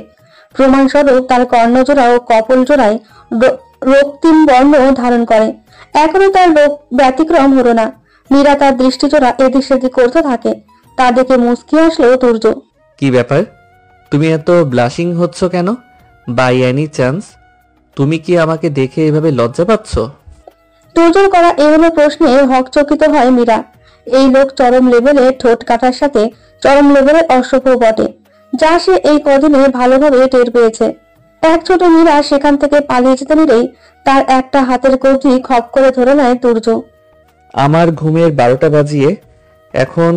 প্রমাণস্বরূপ তার কর্ণজোড়া ও কপল জোড়ায় রক্তিম বর্ণ ধারণ করে। এখনো তার রোগ ব্যতিক্রম হলো না। মীরা তার দৃষ্টিজোড়া এদিক সেদিক করতে থাকে। তা দেখে মুচকি আসলো তুর্য। কি ব্যাপার, তুমি এত ব্লাশিং হচ্ছ কেন? বাই এনি চান্স তুমি কি আমাকে দেখে এভাবে লজ্জা পাচ্ছ? তুর্যর করা এমন প্রশ্নে হকচকিত হয় মীরা। এই লোক চরম লেভেলে ঠোঁট কাটার সাথে চরম লেভেলের অসভ্য বটে, যা সে এই কদিনে ভালোভাবে টের পেয়েছে। এক ছোট মীরা সেখান থেকে পালিয়ে যেতে নিলেই তার একটা হাতের কবজি খপ করে ধরে নেয় তুর্য। আমার ঘুমের 12টা বাজিয়ে এখন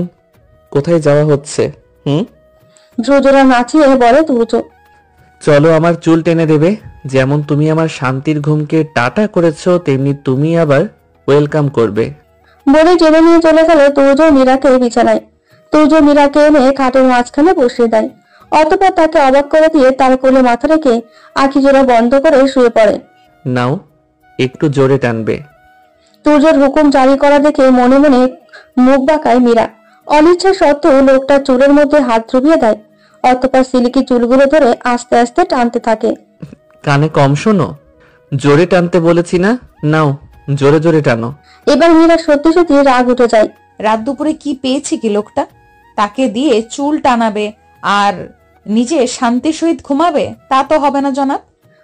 কোথায় যাওয়া হচ্ছে? ধ্রুজরা নাচিয়ে বলে তুর্য। চলো, আমার চুল টেনে দেবে। যেমন তুমি আমার শান্তির ঘুমকে টাটা করেছো, তেমনি তুমি আবার ওয়েলকাম করবে। বলে টেনে নিয়ে চলে গেল তুর্য মীরাকে বিছানায়। তুর্য মীরাকে এনে খাটের মাঝখানে বসিয়ে দেয়। অতঃপর তাকে অবাক করে দিয়ে তার কোলে মাথা রেখে আঁখি জোড়া বন্ধ করে শুয়ে পড়ে। নাও, একটু জোরে টানবে। তুর্যের হুকুম জারি করা দেখে মনে মনে মুখ বাঁকায় মীরা। অনিচ্ছা সত্ত্বেও লোকটা চুলের মধ্যে হাত ডুবিয়ে দেয়। অতঃপর সিল্কি চুলগুলো ধরে আস্তে আস্তে টানতে থাকে। কানে কম শোনো, জোরে টানতে বলেছি না? নাও, জোরে জোরে টানো। এবার মীরা সত্যি সত্যি রাগ উঠে যায়। রাত দুপুরে কি পেয়েছে কি লোকটা? তাকে দিয়ে চুল টানাবে আর নিজে শান্তির সহিত ঘুমাবে? তা তো হবে না জনাব।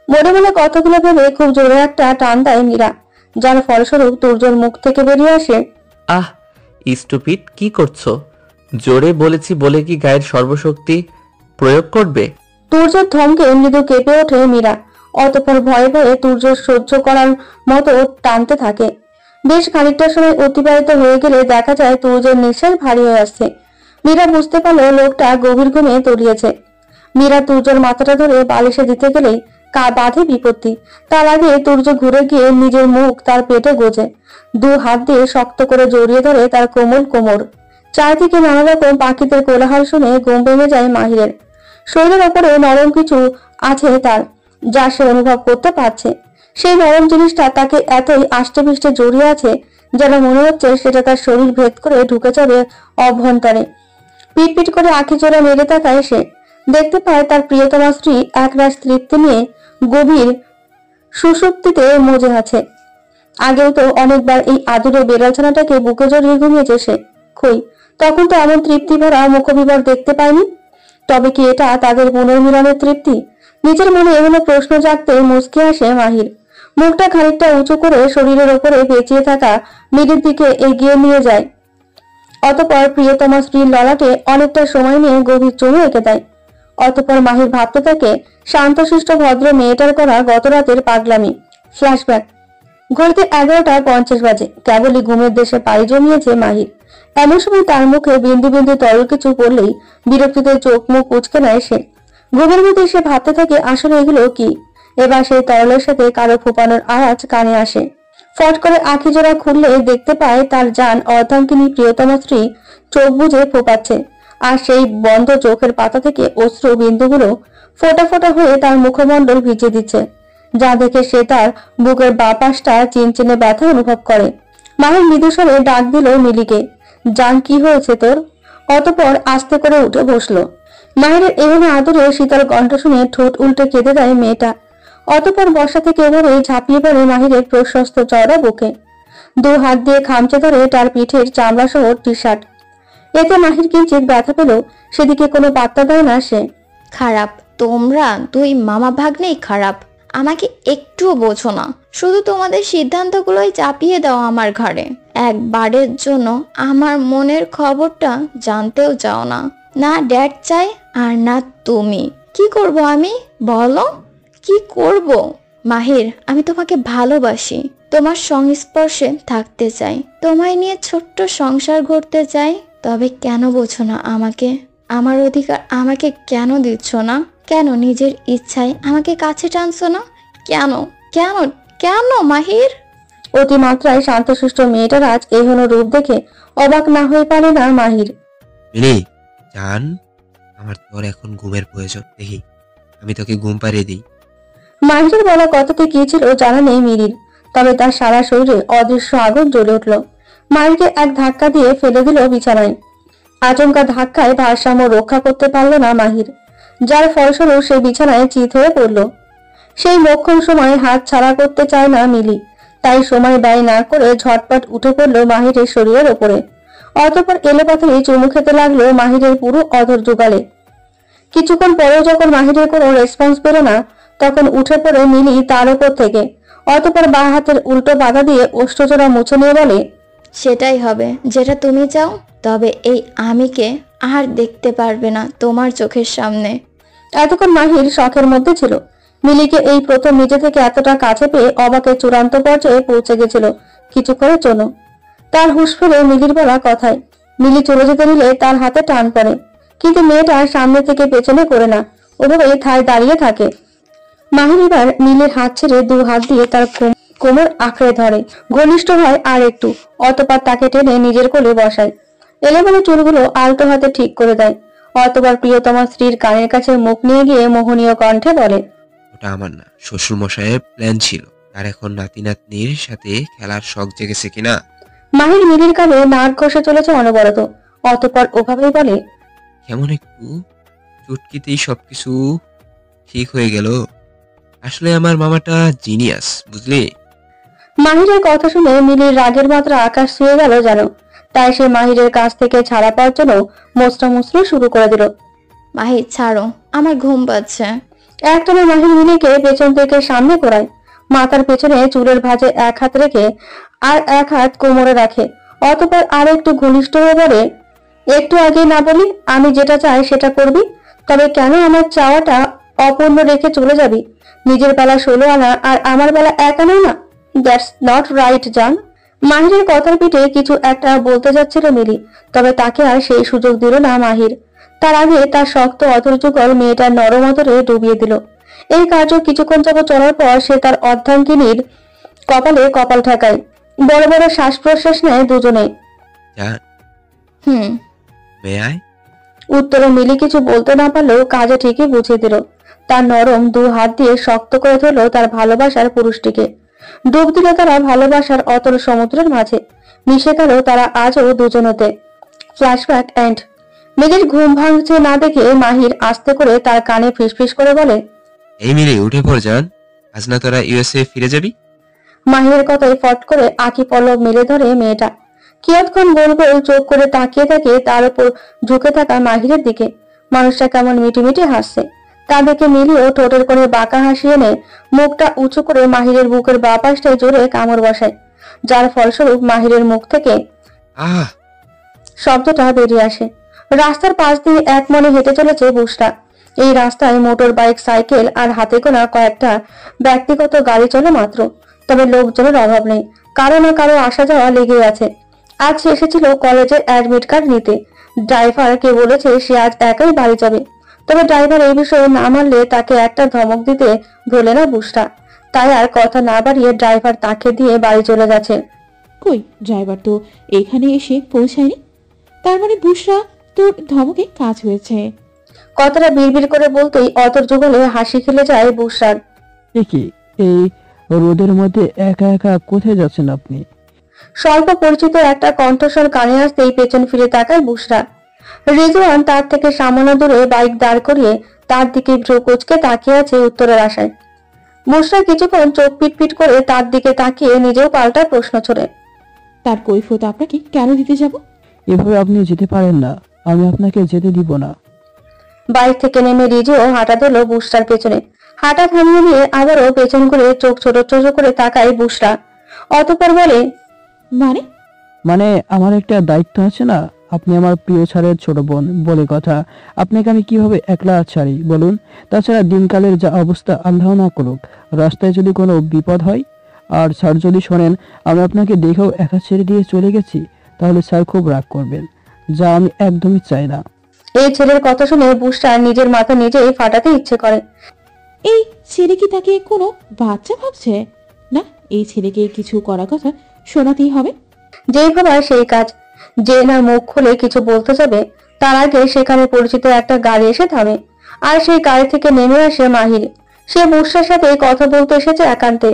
মনে মনে কথাগুলো ভেবে খুব জোরে একটা টান দেয় মীরা, যার ফলস্বরূপ তুর্যর মুখ থেকে বেরিয়ে আসে, আহ স্টুপিড, কি করছো? জোরে বলেছি বলে কি গায়ের সর্বশক্তি প্রয়োগ করবে? তুর্যের ধমকে মৃদু কেঁপে ওঠে মীরা। অতঃপর ভয়ে ভয়ে তুর্য সহ্য করার মতো টানতে থাকে। বেশ খানিকটা সময় অতিবাহিত হয়ে গেলে দেখা যায় তুর্যের নিঃশ্বাস ভারী হয়ে আসছে। মীরা বুঝতে পারলো লোকটা গভীর ঘুমে তলিয়েছে। মীরা তুর্যের মাথাটা ধরে বালিশে দিতে গেলেই বাঁধে বিপত্তি। তার আগে তুর্য ঘুরে গিয়ে নিজের মুখ তার পেটে গোজে, দু হাত দিয়ে শক্ত করে জড়িয়ে ধরে তার কোমল কোমর। চারদিকে নানা রকম পাখিদের কোলাহল শুনে ঘুম ভেঙে যায় মাহিরের। শরীরের ওপরে নরম কিছু আছে তার, যা সে অনুভব করতে পারছে। সেই নরম জিনিসটা তাকে এতই আষ্টে পৃষ্ঠে জড়িয়ে আছে যেন মনে হচ্ছে সেটা তার শরীর ভেদ করে ঢুকে যাবে অভ্যন্তরে। পিটপিট করে আঁখি জোড়া মেরে তাকায় সে। দেখতে পায় তার প্রিয়তমা স্ত্রী একরাশ তৃপ্তি নিয়ে গভীর সুষুপ্তিতে মজে আছে। আগেও তো অনেকবার এই আদুরে বেড়ালছানাটাকে বুকে জড়িয়ে ঘুমিয়েছে সে। কই, তখন তো এমন তৃপ্তি ভরা মুখবিবর দেখতে পায়নি। তবে কি এটা তাদের পুনর্মিলনের তৃপ্তি? নিজের মনে এমন প্রশ্ন জাগতে মুচকি আসে মাহির। মুখটা খানিকটা উঁচু করে শরীরের ওপরে পেঁচিয়ে থাকা মীরের দিকে এগিয়ে নিয়ে যায়। অতঃপর প্রিয়তমা স্ত্রীর ললাটে অনেকটা সময় নিয়ে গভীর চুমু এঁকে দেয়। অতঃপর মাহির ভাবতে থাকে শান্তশিষ্ট ভদ্র মেয়েটার করা গত রাতের পাগলামি। ফ্ল্যাশব্যাক। ঘড়িতে 11:50 বাজে। কেবলই ঘুমের দেশে পাড়ি জমিয়েছে মাহির। এমন সময় তার মুখে বিন্দু বিন্দু তরল কিছু পড়লেই বিরক্তিতে চোখ মুখ উচকে নেয় সে। ঘুমের মধ্যে সে ভাবতে থাকে আসলে এগুলো কি। এবার সেই তরলের সাথে কারো ফোপানোর আওয়াজ কানে আসে। ফট করে আঁখি জোড়া খুললে দেখতে পায় তার জান অর্ধাঙ্গিনী প্রিয়তমা স্ত্রী চোখ বুজে ফোপাচ্ছে, আর সেই বন্ধ চোখের পাতা থেকে অশ্রু বিন্দুগুলো ফোটা ফোটা হয়ে তার মুখমণ্ডল ভিজে দিচ্ছে, যা দেখে সে তার বুকের বাঁ পাশটা চিনচিনে ব্যথা অনুভব করে। মাহির মৃদু স্বরে ডাক দিল মিলিকে, জান কি হয়েছে তোর? অতঃপর আস্তে করে উঠে বসলো। মাহিরের এভাবে আদরে শীতল কণ্ঠ শুনে ঠোঁট উল্টে কেঁদে দেয় মেয়েটা। অতঃপর বর্ষা থেকে এভাবে ঝাঁপিয়ে পড়ে মাহিরের প্রশস্ত চওড়া বুকে, দু হাত দিয়ে খামচে ধরে তার পিঠের চামড়া সহ টি শার্ট। এতে মাহির কিঞ্চিত ব্যথা পেল, সেদিকে কোনো পাত্তা দেয় না সে। খারাপ, তোমরা দুই মামা ভাগ্নেই খারাপ। আমাকে একটুও বোঝো না, শুধু তোমাদের সিদ্ধান্তগুলোই চাপিয়ে দাও আমার ঘাড়ে। একবারের জন্য আমার মনের খবরটা জানতেও চাও না। না ড্যাড চাই আর না তুমি। কি করব আমি, বলো কি করব? মাহির, আমি তোমাকে ভালোবাসি, তোমার সংস্পর্শে থাকতে চাই, তোমায় নিয়ে ছোট্ট সংসার গড়তে চাই। তবে কেন বোঝো না আমাকে? আমার অধিকার আমাকে কেন দিচ্ছ না? কেন নিজের ইচ্ছায় আমাকে কাছে টানছো না? কেন কেন কেন মাহির? অতিমাত্রায় শান্তশিষ্ট মেয়েটার আজ এই হলো রূপ দেখে অবাক না হয়ে পারে না মাহির। মিলি জান, আমার তোর এখন ঘুমের প্রয়োজন, দেখি আমি তোকে ঘুম পাড়িয়ে দিই। মাহিরের বলা কথাতে কি ছিল জানা নেই মিরির, তবে তার সারা শরীরে অদৃশ্য আগুন জ্বলে উঠল। মাহিরকে এক ধাক্কা দিয়ে ফেলে দিল বিছানায়। আচমকা ধাক্কায় ভারসাম্য রক্ষা করতে পারল না মাহির, যার ফলস্বরূপ সে বিছানায় চিত হয়ে পড়ল। সেই মোক্ষম সময় হাত ছাড়া করতে চায় না মিলি, তাই সময় ব্যয় না করে ঝটপট উঠে পড়ল মাহিরের শরীরের ওপরে। অতঃপর এলোপাথারি চুমু খেতে লাগলো মাহিরের পুরো অধর যুগালে। কিছুক্ষণ পরেও যখন মাহিরের কোনো রেসপন্স পেল না, তখন উঠে পড়ে মিলি তার উপর থেকে। অতঃপর বাঁ হাতের উল্টো বাধা দিয়ে ওষ্ঠজোড়া মুছে নিয়ে বলে, সেটাই হবে যেটা তুমি চাও, তবে এই আমিকে আর দেখতে পারবে না তোমার চোখের সামনে। এতক্ষণ মাহির শখের মধ্যে ছিল। মিলিকে এই প্রথম নিজে থেকে এতটা কাছে পেয়ে অবাকের চূড়ান্ত পর্যায়ে পৌঁছে গেছিল কিছুক্ষণের জন্য। তার হুঁশ ফেলে মিলির বলা কথায় মিলি চলে যেতে নিলে তার হাতে টান পড়ে, কিন্তু মেয়েটা সামনে থেকে পেছনে করে না, ওভাবে ঠায় দাঁড়িয়ে থাকে। মাহির এবার মিলির হাত ছেড়ে দু হাত দিয়ে তার কোমর আঁকড়ে ধরে, ঘনিষ্ঠ হয় আর একটু, অতঃপর তাকে টেনে নিজের কোলে বসায়। এলোমেলো চুলগুলো আলতো হাতে ঠিক করে দেয়। অতঃপর প্রিয়তমা স্ত্রীর কানের কাছে মুখ নিয়ে গিয়ে মোহনীয় কণ্ঠে বলে, ওটা আমার না, শ্বশুর মশাইয়ের প্ল্যান ছিল। আর এখন নাতি নাতনির সাথে খেলার শখ জেগেছে কিনা। মাহির মিলির কানে নাক ঘষে চলেছে অনবরত। অতঃপর ওভাবেই বলে, কেমন একটু চুটকিতেই সবকিছু ঠিক হয়ে গেল। আসলে আমার মামাটা জিনিয়াস, বুঝলি। মাহিরের কথা শুনে মিলির রাগের মাত্রা আকাশ ছুঁয়ে গেল যেন। তাই সে মাহিরের কাছ থেকে ছাড়া পাওয়ার জন্য মোচড়ামুচড়ি শুরু করে দিল। মাহির ছাড়ো, আমার ঘুম পাচ্ছে। একটানে মাহির মিলিকে পেছন থেকে সামনে করায়, মাথার পেছনে চুলের ভাঁজে এক হাত রেখে আর এক হাত কোমরে রাখে। অতঃপর আর একটু ঘনিষ্ঠ হয়ে বলে, একটু আগে না বলি আমি যেটা চাই সেটা করবি, তবে কেন আমার চাওয়াটা অপূর্ণ রেখে চলে যাবি? নিজের বেলা 16 আনা আর আমার বেলা 1 আনা না? দ্যাটস নট রাইট জান। মাহিরের কথার পিঠে কিছু একটা বলতে যাচ্ছিল মিলি, তবে তাকে আর সেই সুযোগ দিল না মাহির। তার আগে তার শক্ত অধৈর্যকর মেয়েটার নরম অতরে ডুবিয়ে দিল। এই কার্য কিছুক্ষণ যাবত চলার পর সে তার অর্ধাঙ্গিনীর কপালে কপাল ঠেকায়। বড় বড় শ্বাস প্রশ্বাস নেয় দুজনে। উত্তরে মিলি কিছু বলতে না পারলেও কাজে ঠিকই বুঝিয়ে দিল। তার নরম দু হাত দিয়ে শক্ত করে ধরল তার ভালোবাসার পুরুষটিকে। ডুব দিল তারা ভালোবাসার অতল সমুদ্রের মাঝে। মিশে গেল তারা আজও দুজনেতে। Flashback and. মিলির ঘুম ভাঙছে না দেখে মাহির আস্তে করে তার কানে ফিসফিস করে বলে, এই মিলি উঠে পড় জান, আজ না তোরা ইউএসএ ফিরে যাবি। মাহিরের কথায় ফট করে আঁখি পল্লব মেলে ধরে মেয়েটা। কিয়ৎক্ষণ গোল গোল চোখ করে তাকিয়ে থাকে তার উপর ঝুঁকে থাকা মাহিরের দিকে। মানুষটা কেমন মিটিমিটি হাসছে তা দেখে মিলিও ঠোঁটের করে বাঁকা হাসি এনে মুখটা উঁচু করে মাহিরের বুকের বাঁ পাশটায় জোরে কামড় বসায়, যার ফলস্বরূপ মাহিরের মুখ থেকে আহ শব্দটা বেরিয়ে আসে। রাস্তার পাশ দিয়ে এক মনে হেঁটে চলেছে বুসরা। এই রাস্তায় মোটর বাইক, সাইকেল আর হাতে গোনা কয়েকটা ব্যক্তিগত গাড়ি চলে মাত্র, তবে লোকজনের অভাব নেই। কারো না কারো আসা যাওয়া লেগে আছে। আজ সে এসেছিল কলেজের অ্যাডমিট কার্ড নিতে। ড্রাইভারকে বলেছে সে আজ একাই বাড়ি যাবে, তবে ড্রাইভার এই বিষয়ে না মানলে তাকে একটা ধমক দিতে ভোলে না বুসরা। তাই আর কথা না বাড়িয়ে ড্রাইভার তাকে দিয়ে বাড়ি চলে গেছে। কই, ড্রাইভার তো এখানে এসে পৌঁছায়নি, তার মানে বুসরা তোর ধমকে কাজ হয়েছে। কথাটা বিড়বিড় করে বলতেই অতর যুগলে হাসি খেলে যায় বুসরার। কি এই রোদের মধ্যে একা একা কোথায় যাচ্ছেন আপনি? স্বল্প পরিচিত একটা কণ্ঠস্বর কানে আসতেই পেছন ফিরে তাকায় বুসরা। রিজওয়ান তার থেকে সামান্য দূরে বাইক দাঁড় করিয়ে তার দিকে ভ্রু কুঁচকে তাকিয়ে আছে উত্তরের আশায়। বুসরা কিছুক্ষণ চোখ পিটপিট করে তার দিকে তাকিয়ে নিজেও পাল্টা প্রশ্ন ছড়ে, তার কৈফিয়ত আপনাকে কেন দিতে যাব? এভাবে আপনি যেতে পারেন না, আমি আপনাকে যেতে দিব না। বাইক থেকে নেমে রিজও হাঁটা দিল বুসরার পেছনে। হাঁটা থামিয়ে নিয়ে আবারও পেছন করে চোখ ছোট ছোট করে তাকায় বুসরা। অতঃপর বলে, মানে আমার একটা দায়িত্ব আছে না? আপনি আমার প্রিয় ছাড়ের ছোট বোন বলে কথা, আপনাকে আমি কিভাবে একলা ছাড়ি বলুন? তাছাড়া দিনকালের যা অবস্থা, আল্লাহ না করুক রাস্তায় যদি কোনো বিপদ হয়, আর স্যার যদি শোনেন আমি আপনাকে দেখেও একা ছেড়ে দিয়ে চলে গেছি, তাহলে স্যার খুব রাগ করবেন, যা আমি একদমই চাই না। এই ছেলের কথা শুনে বুসরা নিজের মাথা নিজেই ফাটাতে ইচ্ছে করে। এই ছেলে কি তাকে কোনো বাচ্চা ভাবছে? না, এই ছেলেকে কিছু করার কথা শোনাতেই হবে। যেই ভাবা সেই কাজ। যে না মুখ খুলে কিছু বলতে যাবে তার আগে সেখানে পরিচিত একটা গাড়ি এসে থামে, আর সেই গাড়ি থেকে নেমে আসে মাহির। সে বুসরার সাথে কথা বলতে এসেছে একান্তে।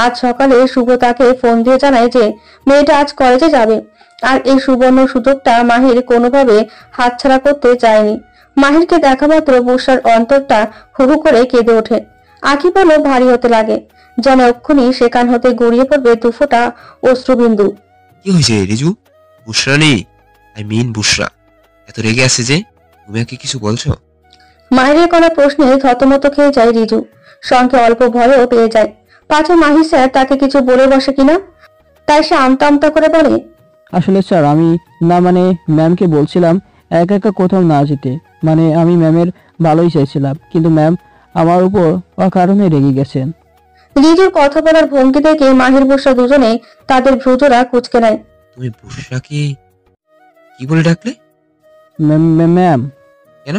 আজ সকালে শুভ তাকে ফোন দিয়ে জানায় যে মেয়েটা আজ কলেজে যাবে, আর এই সুবর্ণ সুযোগটা মাহির কোনোভাবে হাতছাড়া করতে চায়নি। মাহিরকে দেখা মাত্র বুসরার অন্তরটা হুহু করে কেঁদে ওঠে। আঁখি পলক ভারী হতে লাগে, যেন এক্ষুনি সেখান হতে গড়িয়ে পড়বে দুফোঁটা অশ্রুবিন্দু। কি হয়েছে রিজু? বুশরা নেই, আই মিন বুশরা এত রেগে আছে যে? তুমি কি কিছু বলছো? মাহিরের করা প্রশ্নে থতমত খেয়ে যায় রিজু, সঙ্গে অল্প ভয়ও পেয়ে যায়। পাছে মাহির স্যার তাকে কিছু বলে বসে কিনা, তাই সে আমতা আমতা করে বলে, আসলে স্যার আমি ম্যামকে বলছিলাম একা একা কোথাও না যেতে, আমি ম্যামের ভালোই চাইছিলাম, কিন্তু ম্যাম আমার উপর অকারণে রেগে গেছেন। রিজুর কথা বলার ভঙ্গি দেখে মাহির বুসরা দুজনে তাদের ভ্রুজোড়া কুঁচকে নেয়। তুমি বুশরাকে কি বলে ডাকলে? ম্যাম। কেন?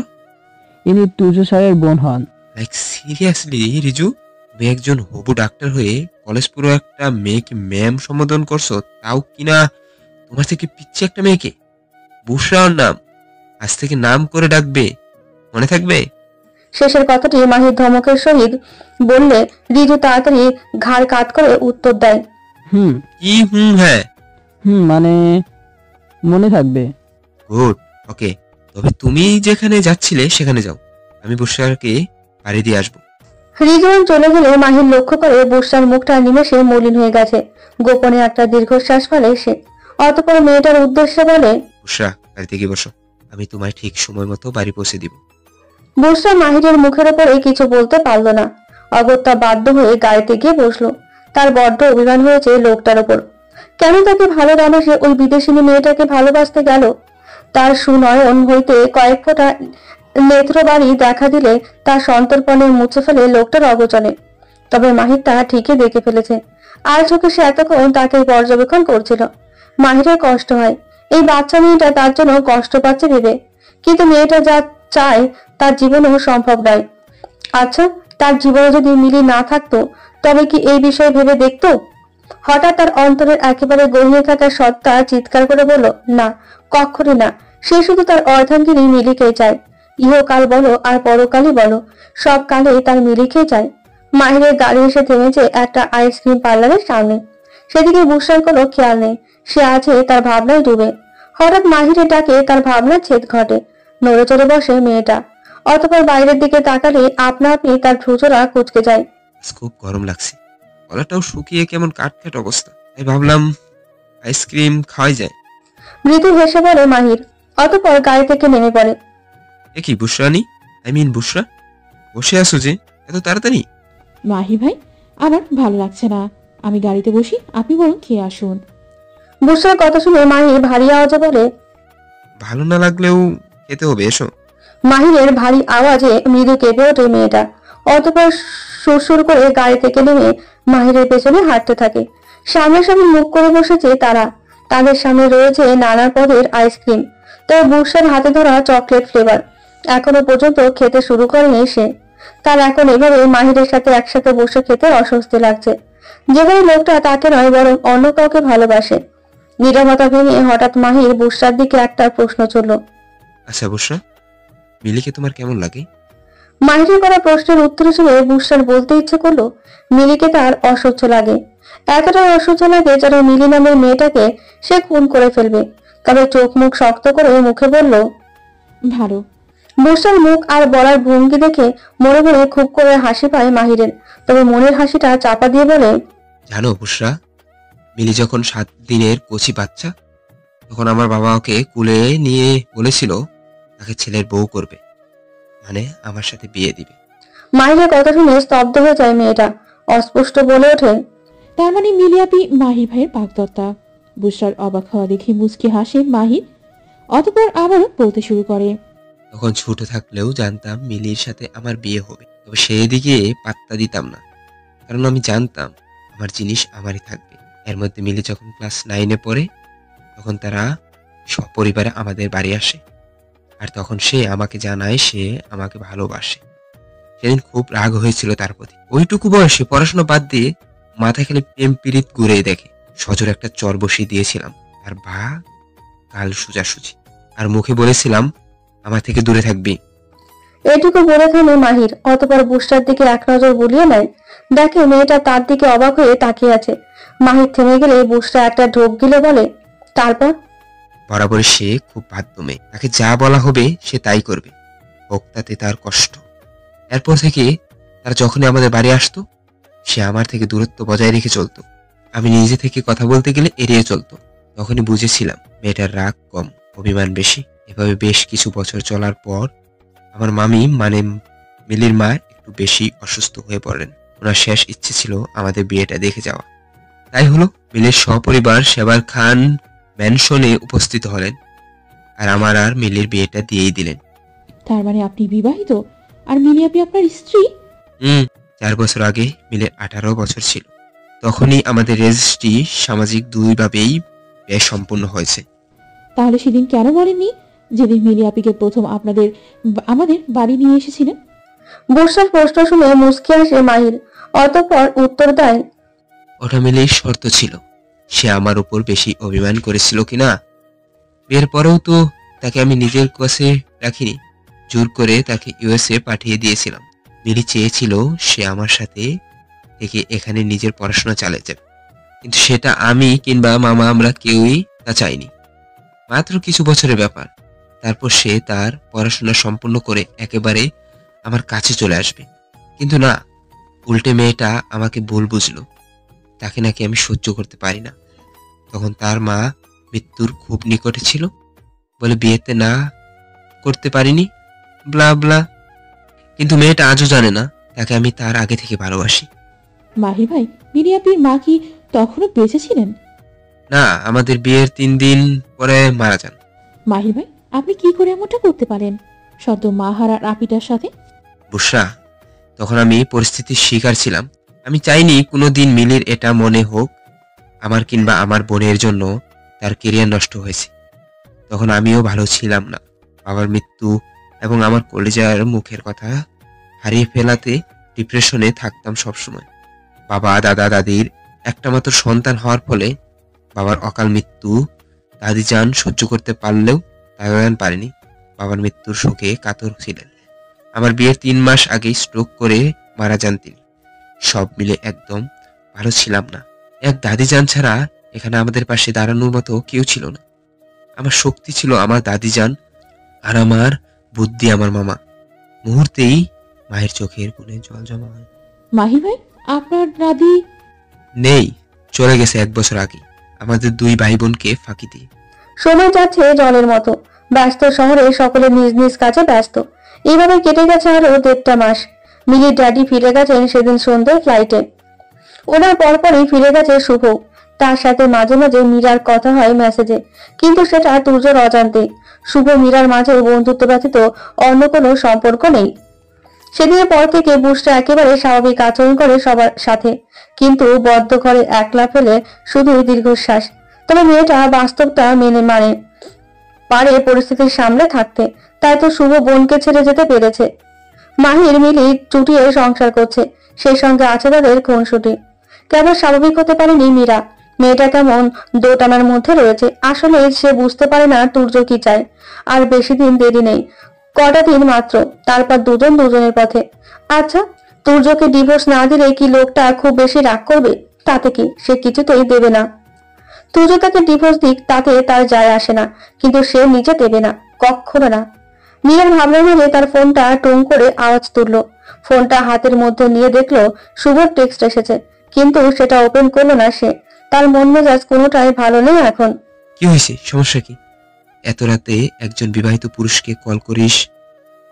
ইনি তুর্য স্যারের বোন হন। লাইক সিরিয়াসলি রিজু, তুমি একজন হবু ডাক্তার হয়ে কলেজ পুরো একটা মেয়েকে ম্যাম সম্বোধন করছো, তাও কিনা তোমার থেকে পিচ্ছে একটা মেয়েকে। বুশরার নাম আজ থেকে নাম করে ডাকবে, মনে থাকবে? শেষের কথাটি মাহির ধমকের সহিত বললে রিজু তাড়াতাড়ি ঘাড় কাত করে উত্তর দেয়, কি হ্যাঁ মনে থাকবে। গুড, ওকে, তবে তুমি যেখানে যাচ্ছিলে সেখানে যাও, আমি বুশরাকে বাড়ি দিয়ে আসবো। রিজওয়ান চলে গেলে মাহির লক্ষ্য করে বুসরার মুখটা নিমেষে মলিন হয়ে গেছে। গোপনে একটা দীর্ঘশ্বাস ফেলে সে, অতঃপর মেয়েটার উদ্দেশ্যে বলে, বুশরা বাড়িতে গিয়ে বসো, আমি তোমায় ঠিক সময় মতো বাড়ি পৌঁছে দিব। বুসরা মাহিরের মুখের উপরে কিছু বলতে পারল না, অগত্যা বাধ্য হয়ে গাড়িতে গিয়ে বসলো। তার বড্ড অভিমান হয়েছে লোকটার উপর, কেন তাকে ভালো রামেশে ওই বিদেশিনী মেয়েটাকে ভালোবাসতে গেল। তার সুনয়ন হইতে কয়েক ফোঁটা নেত্রবাড়ি দেখা দিলে তার সন্তর্পণে মুছে ফেলে লোকটার অগোচরে। তবে মাহির তা ঠিকই দেখে ফেলেছে, আর চোখে সে এতক্ষণ তাকে পর্যবেক্ষণ করছিল। মাহিরের কষ্ট হয়, এই বাচ্চা মেয়েটা তার জন্য কষ্ট পাচ্ছে ভেবে, কিন্তু মেয়েটা যা চায় তার জীবনেও সম্ভব নয়। আচ্ছা, তার জীবনে যদি মিলি না থাকতো তবে কি এই বিষয়ে ভেবে দেখতো? হঠাৎ তার অন্তরের একেবারে গড়িয়ে থাকা সত্তা চিৎকার করে বলল, না, কখনই না। সে শুধু তার অর্ধাঙ্গিনী মিলিকেই চায়, ইহকাল বলো আর পরকালই বলো, সব কালে তার মিলিকেই চায়। মাহিরের গাড়ি এসে থেমেছে একটা আইসক্রিম পার্লারের সামনে। সেদিকে বুসরার কোনো খেয়াল নেই, সে আছে তার ভাবনায় ডুবে। হঠাৎ মাহিরের ডাকে তার ভাবনার ছেদ ঘটে, নড়ে চড়ে বসে মেয়েটা। অতঃপর বাইরের দিকে তাকালে আপনা আপনি তার ভ্রুজোড়া কুঁচকে যায়। খুব গরম লাগছে, গলাটাও শুকিয়ে কেমন কাটকাট অবস্থা, তাই ভাবলাম আইসক্রিম খাওয়াই যায়। মৃদু হেসে বলে মাহির, অতঃপর গাড়ি থেকে নেমে পড়ে। এ কি বুশরানি, আই মিন বুশরা, বসে আছো যে এত তাড়াতাড়ি? মাহি ভাই, আমার ভালো লাগছে না, আমি গাড়িতে বসি, আপনি বরং খেয়ে আসুন। বুসরার কথা শুনে মাহির ভারী আওয়াজে বলে, ভালো না লাগলেও খেতে হবে, এসো। মাহিরের ভারী আওয়াজে মৃদু কেঁপে ওঠে মেয়েটা। অতঃপর সুরসুর করে গাড়ি থেকে নেমে মাহিরের পেছনে হাঁটতে থাকে। সামনাসামনি মুখ করে বসেছে তারা, তাদের সামনে রয়েছে নানা পদের আইসক্রিম, তবে বুসরার হাতে ধরা চকলেট ফ্লেভার এখনো পর্যন্ত খেতে শুরু করেনি সে। তার এখন এভাবে মাহিরের সাথে একসাথে বসে খেতে অস্বস্তি লাগছে, যেখানে লোকটা তাকে নয় বরং অন্য কাউকে ভালোবাসে। নীরবতা ভেঙে হঠাৎ মাহির বুসরার দিকে একটা প্রশ্ন চলল, আচ্ছা বুশরা, মিলিকে তোমার কেমন লাগে? মাহিরের করা প্রশ্নের উত্তর হিসেবে বুসরার বলতে ইচ্ছে করলো, মিলিকে তার অসহ্য লাগে। এতটাই অসহ্য লাগে যেন মিলি নামের মেয়েটাকে সে খুন করে ফেলবে। তবে চোখ মুখ শক্ত করে মুখে বলল, ভালো। বুসরার মুখ আর বলার ভঙ্গি দেখে মনে মনে খুব করে হাসি পায় মাহিরের, তবে মনের হাসিটা চাপা দিয়ে বলে, জানো বুশরা, মিলি যখন 7 দিনের কচি বাচ্চা, তখন আমার বাবা ওকে কুলে নিয়ে বলেছিল তাকে ছেলের বউ করবে, মানে আমার সাথে বিয়ে দিবে। মাহিরের কথা শুনে স্তব্ধ হয়ে যায় মেয়েটা, অস্পষ্ট বলে ওঠে, তার মানে মিলিয়াপি মাহির ভাইয়ের বাগদত্তা। বুসরার অবাক হওয়া দেখে মুচকি হাসে মাহির, অতঃপর আবারও বলতে শুরু করে, তখন ছোট থাকলেও জানতাম মিলির সাথে আমার বিয়ে হবে, তবে সেই দিকে পাত্তা দিতাম না, কারণ আমি জানতাম আমার জিনিস আমারই থাকবে। এর মধ্যে মিলি যখন ক্লাস 9-এ পড়ে, তখন তারা সপরিবারে আমাদের বাড়ি আসে, আর তখন সে আমাকে জানায় সে আমাকে ভালোবাসে। সেদিন খুব রাগ হয়েছিল তার প্রতি। ওইটুকু বয়সে পড়াশোনা বাদ দিয়ে মাথায় খালি প্রেম পীড়িত ঘুরে দেখে। সজোর একটা চর বসিয়ে দিয়েছিলাম তার গাল সোজাসুজি, আর মুখে বলেছিলাম আমার থেকে দূরে থাকবি। এটুকু বলে থামে মাহির, অতঃপর বুসরার দিকে এক নজর বুলিয়ে নেয়। দেখে মেয়েটা তার দিকে অবাক হয়ে তাকিয়ে আছে। মাহির থেমে গেলে বুসরা একটা ঢোক গিলে বলে, তারপর? বরাবর সে খুব বাধ্য মেয়ে, তাকে যা বলা হবে সে তাই করবে, হোক তাতে তার কষ্ট। এরপর থেকে তার যখনই আমাদের বাড়ি আসতো, সে আমার থেকে দূরত্ব বজায় রেখে চলতো। আমি নিজে থেকে কথা বলতে গেলে এড়িয়ে চলতো। তখনই বুঝেছিলাম মেয়েটার রাগ কম, অভিমান বেশি। এভাবে বেশ কিছু বছর চলার পর আমার মামি মানে মিলির মা একটু বেশি অসুস্থ হয়ে পড়লেন। ওনার শেষ ইচ্ছে ছিল আমাদের বিয়েটা দেখে যাওয়া। তাই হলো, মিলির সপরিবার সেবার খান ম্যানশনে উপস্থিত হলেন আর আমার আর মিলির বিয়েটা দিয়েই দিলেন। তার মানে আপনি বিবাহিত আর মিলি আপনি আপনার স্ত্রী? 4 বছর আগে মিলির 18 বছর ছিল। তখনই আমাদের রেজিস্ট্রি সামাজিক দুইভাবেই বেশ সম্পূর্ণ হয়েছে। তাহলে সেদিন কেন বলেননি, যেদিন মিলি আপিকে প্রথম আমাদের বাড়ি নিয়ে এসেছিলেন? বুসরার প্রশ্ন শুনে মুচকি আসে মাহির, অতঃপর উত্তর দেয়, ওটা মিলির শর্ত ছিল। সে আমার উপর বেশি অভিমান করেছিল কিনা। বিয়ের পরেও তো তাকে আমি নিজের কাছে রাখিনি, জোর করে তাকে ইউএসএ পাঠিয়ে দিয়েছিলাম। মিলি চেয়েছিল সে আমার সাথে থেকে এখানে নিজের পড়াশোনা চালিয়ে যাবে, কিন্তু সেটা আমি কিংবা মামা আমরা কেউই তা চাইনি। মাত্র কিছু বছরের ব্যাপার, তারপর সে তার পড়াশোনা সম্পূর্ণ করে একেবারে আমার কাছে চলে আসবে। কিন্তু না, উল্টে মেয়েটা আমাকে ভুল বুঝলো। তাকে নাকি আমি সহ্য করতে পারি না। তখন তার মা মৃত্যুর খুব নিকটে ছিল বলে বিয়েতে না করতে পারিনি, ব্লা ব্লা। কিন্তু মেয়েটা আজও জানে না তাকে আমি তার আগে থেকে ভালোবাসি। মাহির ভাই, মিলি আপির মা কি তখনও বেঁচে ছিলেন? না, আমাদের বিয়ের 3 দিন পরে মারা যান। মাহির ভাই, আপনি কি করে এমনটা করতে পারেন সদ্য মা হারার আপিটার সাথে? বুসরা, তখন আমি পরিস্থিতির শিকার ছিলাম। আমি চাইনি কোনোদিন মিলির এটা মনে হোক আমার কিংবা আমার বোনের জন্য তার কেরিয়ার নষ্ট হয়েছে। তখন আমিও ভালো ছিলাম না। বাবার মৃত্যু এবং আমার কলেজার মুখের কথা হারিয়ে ফেলাতে ডিপ্রেশনে থাকতাম সবসময়। বাবা দাদা দাদির একটা মাত্র সন্তান হওয়ার ফলে বাবার অকাল মৃত্যু দাদিজান সহ্য করতে পারলেও দাদাজান পারেনি। বাবার মৃত্যুর শোকে কাতর ছিলেন। আমার বিয়ের 3 মাস আগেই স্ট্রোক করে মারা যান তিনি। সব মিলে একদম ভালো ছিলাম না। এক দাদিজান ছাড়া এখানে আমাদের পাশে দাঁড়ানোর মতো কেউ ছিল না। আমার শক্তি ছিল আমার দাদিজান আর আমার বুদ্ধি আমার মামা। মুহূর্তেই মায়ের চোখের কোণে জল জমা হয়। মাহির ভাই, আপনার দাদি নেই, চলে গেছে 1 বছর আগে আমাদের 2 ভাই বোনকে ফাঁকি দিয়ে। সময় যাচ্ছে জলের মতো। ব্যস্ত শহরে সকলে নিজ নিজ কাজে ব্যস্ত। এইভাবে কেটে গেছে আরো 1.5 মাস। মিলির ড্যাডি ফিরে গেছেন সেদিন সন্ধ্যায় ফ্লাইটে। ওনার পরপরই ফিরে গেছে শুভ। তার সাথে মাঝে মাঝে মীরার কথা হয় মেসেজে, কিন্তু সেটা তুজোর অজান্তে। শুভ মীরার মাঝে বন্ধুত্ব ব্যতীত অন্য কোনো সম্পর্ক নেই। সেদিনের পর থেকে বুসরা একেবারে স্বাভাবিক আচরণ করে সবার সাথে, কিন্তু বদ্ধ ঘরে একলা ফেলে শুধুই দীর্ঘশ্বাস। তবে মেয়েটা বাস্তবটা মেনে পারে পরিস্থিতির সামনে থাকতে, তাই তো শুভ বোনকে ছেড়ে যেতে পেরেছে। মাহির মিলি চুটিয়ে সংসার করছে, সেই সঙ্গে আছে তাদের খুনসুটি। কেবল স্বাভাবিক হতে পারেনি মীরা। মেয়েটা কেমন দোটানার মধ্যে রয়েছে। আসলে সে বুঝতে পারে না তুর্য কি চায়। আর বেশি দিন দেরি নেই, কটা দিন মাত্র, তারপর দুজন দুজনের পথে। আচ্ছা, তুর্যকে ডিভোর্স না দিলে কি লোকটা খুব বেশি রাগ করবে? তাতে কি, সে কিছুতেই দেবে না। তুর্য তাকে ডিভোর্স দিক তাতে তার যায় আসে না, কিন্তু সে নিজে দেবে না, কখনো না। মীরার ভাবনা মেলে তার ফোনটা টুং করে আওয়াজ তুললো। ফোনটা হাতের মধ্যে নিয়ে দেখলো শুভর টেক্সট এসেছে, কিন্তু সেটা ওপেন করলো না সে। তার মন মেজাজ কোনোটাই ভালো নেই এখন। কি হয়েছে, সমস্যা কি? এত রাতে একজন বিবাহিত পুরুষকে কল করিস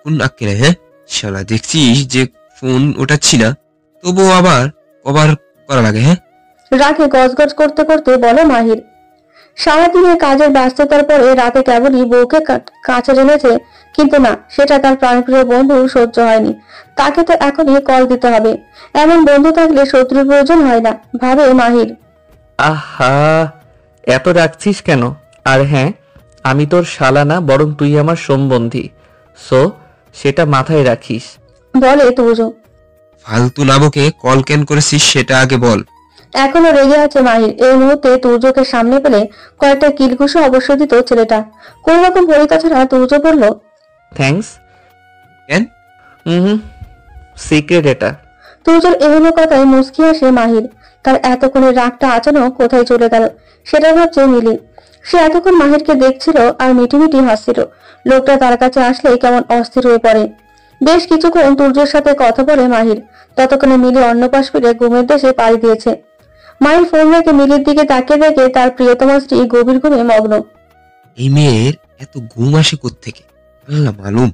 কোন আক্কেলে? হ্যাঁ শালা, দেখছিস যে ফোন ওঠাচ্ছি না, তবুও আবার কভার করা লাগে। হ্যাঁ, রাতে গজগজ করতে করতে বলে মাহির। সারাদিনের কাজের ব্যস্ততার পরে রাতে কেবলই বউকে কাছে জেনেছে, কিন্তু না, সেটা তার প্রাণপ্রিয় বন্ধু সহ্য হয়নি। তাকে তো এখনই কল দিতে হবে। এমন বন্ধু থাকলে শত্রুর প্রয়োজন হয় না, ভাবে মাহির। আহা, এত রাখছিস কেন? আর হ্যাঁ, আমি তোর শালা না, বরং তুই আমার সম্বন্ধী, সো সেটা মাথায় রাখিস, বলে তুর্য। ফালতু নাবকে কল কেন করেছিস সেটা আগে বল। এখনো রেগে আছে মাহির। এই মুহূর্তে তুর্যকে সামনে পেলে কয়েকটা কিলঘুষো অবশ্য দিত ছেলেটা। কোন রকম পরিকা ছাড়া তুর্য বলল, থ্যাঙ্কস। কেন, হুম, সিক্রেট এটা। তুর্যর এগুলো কথায় মুচকি আসে মাহির। তার এতক্ষণের রাগটা আচানক কোথায় চলে গেল সেটা ভাবছে মিলি। সে এতক্ষণ মাহিরকে দেখছিল আর মিটিমিটি হাসছিল। লোকটা তার কাছে আসলে কেমন অস্থির হয়ে পড়ে। বেশ কিছুক্ষণ তুর্যের সাথে কথা বলে মাহির। ততক্ষণে মিলি অন্য পাশ ফিরে ঘুমের দেশে পাড়ি দিয়েছে। মাহির ফোন রেখে মিলির দিকে তাকিয়ে দেখে তার প্রিয়তমা স্ত্রী গভীর ঘুমে মগ্ন। এই মেয়ের এত ঘুম আসে কোত্থেকে, আল্লাহ মালুম।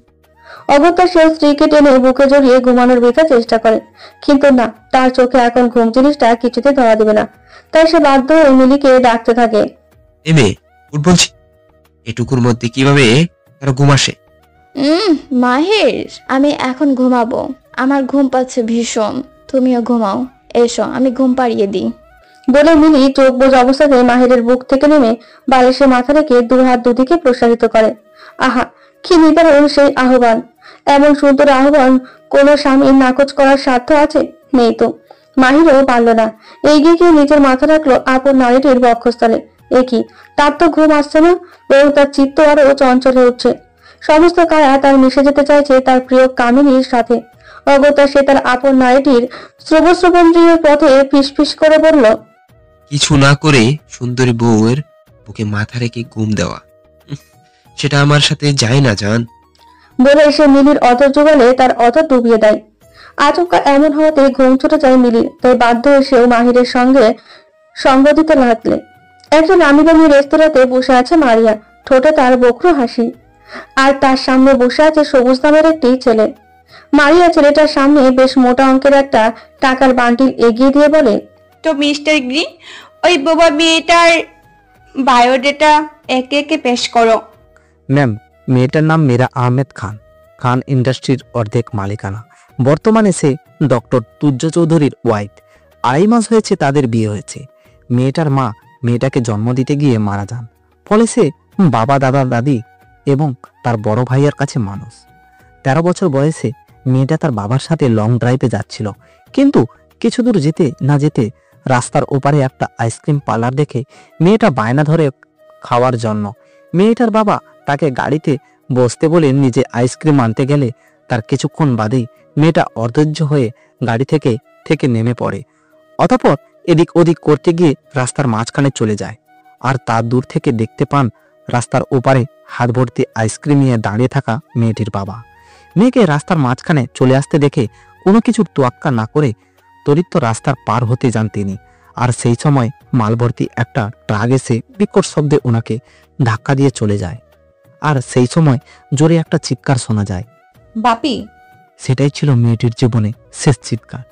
অগত্যা সে স্ত্রীকে টেনে বুকে জড়িয়ে ঘুমানোর বৃথা চেষ্টা করে, কিন্তু না, তার চোখে এখন ঘুম জিনিসটা কিছুতে ধরা দেবে না। তাই সে বাধ্য হয়ে মিলিকে ডাকতে থাকে। এ মেয়ে উঠ বলছি, এটুকুর মধ্যে কিভাবে তার ঘুম আসে? মাহির, আমি এখন ঘুমাবো, আমার ঘুম পাচ্ছে ভীষণ, তুমিও ঘুমাও, এসো আমি ঘুম পাড়িয়ে দিই। বলে মিলি চোখ বোঝ অবস্থাতে মাহিরের বুক থেকে নেমে বালিশে মাথা রেখে দুই হাত দুদিকে প্রসারিত করে। আহা, কি নিদারুণ সেই আহ্বান! এমন সুন্দর আহ্বান কোন স্বামীর নাকচ করার সাধ্য আছে? নেই তো। মাহিরও পারল না, এগিয়ে গিয়ে নিজের মাথা রাখলো আপন নারীটির বক্ষস্থলে। একই, তার তো ঘুম আসছে না, বরং তার চিত্ত আরো চঞ্চল হয়ে উঠছে। সমস্ত কায়া তার মিশে যেতে চাইছে তার প্রিয় কামিনীর সাথে। অগত্যা সে তার আপন নারীটির শ্রবশ্রবন্দ্রীয় পথে ফিসফিস করে বলল, কিছু না করে সুন্দরী বউয়ের বুকে মাথা রেখে ঘুম দেওয়া, সেটা আমার সাথে যায় না জান। বলে সে মিলির অধর যুগলে তার অধর ডুবিয়ে দেয়। আচমকা এমন হওয়াতে ঘুম ছুটে যায় মিলির। তাই বাধ্য হয়ে সেও মাহিরের সঙ্গে সঙ্গ দিতে লাগলে। একজন নামি দামি রেস্তোরাঁতে বসে আছে মারিয়া, ঠোঁটে তার বক্র হাসি। আর তার সামনে বসে আছে সবুজ নামের একটি ছেলে। মারিয়া ছেলেটার সামনে বেশ মোটা অঙ্কের একটা টাকার বান্ডিল এগিয়ে দিয়ে বলে, তো মিস্টার গ্রিন, ওই বোবা মেয়েটার বায়োডাটা একে একে পেশ করো। ম্যাম, মেয়েটার নাম মীরা আহমেদ খান, খান ইন্ডাস্ট্রির অর্ধেক মালিকানা। বর্তমানে সে ডক্টর তুর্য চৌধুরীর ওয়াইফ। 2.5 মাস হয়েছে তাদের বিয়ে হয়েছে। মেয়েটার মা মেয়েটাকে জন্ম দিতে গিয়ে মারা যান। ফলে সে বাবা, দাদা, দাদি এবং তার বড় ভাইয়ের কাছে মানুষ। 13 বছর বয়সে মেয়েটা তার বাবার সাথে লং ড্রাইভে যাচ্ছিল, কিন্তু কিছু দূর যেতে না যেতে রাস্তার ওপারে একটা আইসক্রিম পার্লার দেখে মেয়েটা বায়না ধরে খাওয়ার জন্য। মেয়েটার বাবা তাকে গাড়িতে বসতে বলে নিজে আইসক্রিম আনতে গেলে তার কিছুক্ষণ বাদেই মেয়েটা অধৈর্য হয়ে গাড়ি থেকে নেমে পড়ে। অতঃপর এদিক ওদিক করতে গিয়ে রাস্তার মাঝখানে চলে যায়। আর তার দূর থেকে দেখতে পান রাস্তার ওপারে হাত ভর্তি আইসক্রিম নিয়ে দাঁড়িয়ে থাকা মেয়েটির বাবা। মেয়েকে রাস্তার মাঝখানে চলে আসতে দেখে কোনো কিছুর তোয়াক্কা না করে তড়িৎ রাস্তার পার হতে যান তিনি। আর সেই সময় মালভর্তি একটা ট্রাক এসে বিকট শব্দে ওনাকে ধাক্কা দিয়ে চলে যায়। আর সেই সময় জোরে একটা চিৎকার শোনা যায়, বাপি। সেটাই ছিল মেয়েটির জীবনে শেষ চিৎকার।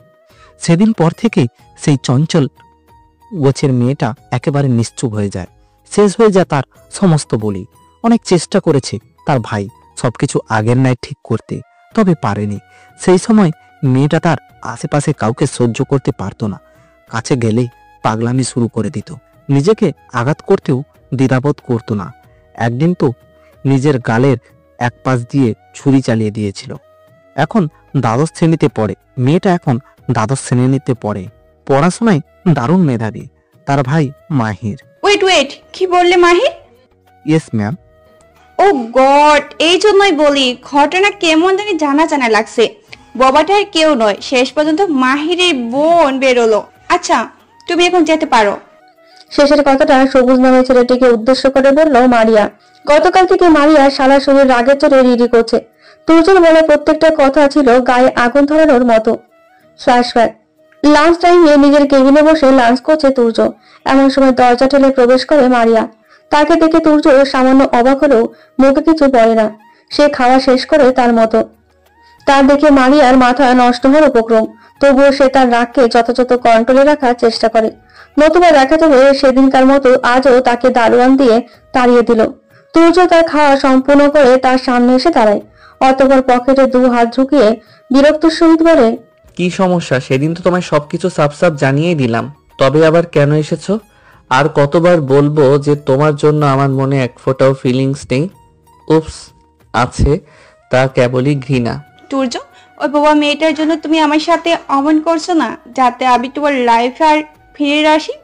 সেদিন পর থেকেই সেই চঞ্চল গোছের মেয়েটা একেবারে নিশ্চুপ হয়ে যায়। শেষ হয়ে যায় তার সমস্ত বলি। অনেক চেষ্টা করেছে তার ভাই সবকিছু আগের ন্যায় ঠিক করতে, তবে পারেনি। সেই সময় মেয়েটা তার আশেপাশে কাউকে সহ্য করতে পারতো না। কাছে গেলেই পাগলামি শুরু করে দিত। নিজেকে আঘাত করতেও দ্বিধাবোধ করতো না। একদিন তো নিজের গালের এক পাশ দিয়ে ছুরি চালিয়ে দিয়েছিল। এখন দ্বাদশ শ্রেণীতে পড়ে মেয়েটা, এখন দ্বাদশ শ্রেণীতে পড়ে। পড়াশোনায় দারুণ মেধাবী। তার ভাই মাহির। ওয়েট, কি বললে Mahir? Yes ma'am. Oh god, এই জন্যই বলি ঘটনা কেমন জানি জানা জানা লাগছে। বাবাটার কেউ নয়, শেষ পর্যন্ত মাহিরের বোন বেরোলো। আচ্ছা, তুমি এখন যেতে পারো। শেষের কথাটা সবুজ নামের ছেলেটিকে উদ্দেশ্য করে বলল মারিয়া। গতকাল থেকে মারিয়া সারা শরীর রাগের চোটে রিরি করছে। তুর্যর বলা প্রত্যেকটা কথা ছিল গায়ে আগুন ধরানোর মতো। ফ্ল্যাশব্যাক। লাঞ্চ টাইমে নিজের কেবিনে বসে লাঞ্চ করছে তুর্য। এমন সময় দরজা ঠেলে প্রবেশ করে মারিয়া। তাকে দেখে তুর্য সামান্য অবাক হলেও মুখে কিছু বলে না। সে খাওয়া শেষ করে তার মতো। তার দেখে মারিয়ার মাথা নষ্ট হওয়ার উপক্রম। তবুও সে তার রাগকে যথাযথ কন্ট্রোলে রাখার চেষ্টা করে। নতুবা দেখা যাবে সেদিনকার মতো আজও তাকে দারোয়ান দিয়ে তাড়িয়ে দিল। তুর্য তার খাওয়া সম্পূর্ণ করে তার সামনে এসে দাঁড়ায়। অতঃপর পকেটে 2 হাত ঝুঁকিয়ে বিরক্তর সহিত বলে, কি সমস্যা? সেদিন তো তোমায় সবকিছু সাফ সাফ জানিয়েই দিলাম, তবে আবার কেন এসেছো? আর কতবার বলবো যে তোমার জন্য আমার মনে এক ফোঁটাও ফিলিংস নেই? উপস, আছে, তা কেবলই ঘৃণা। তুর্য, ওই বাবা মেয়েটার জন্য তুমি আমার সাথে অমন করছো না, যাতে আমি তোমার লাইফে আর ফিরে আসি।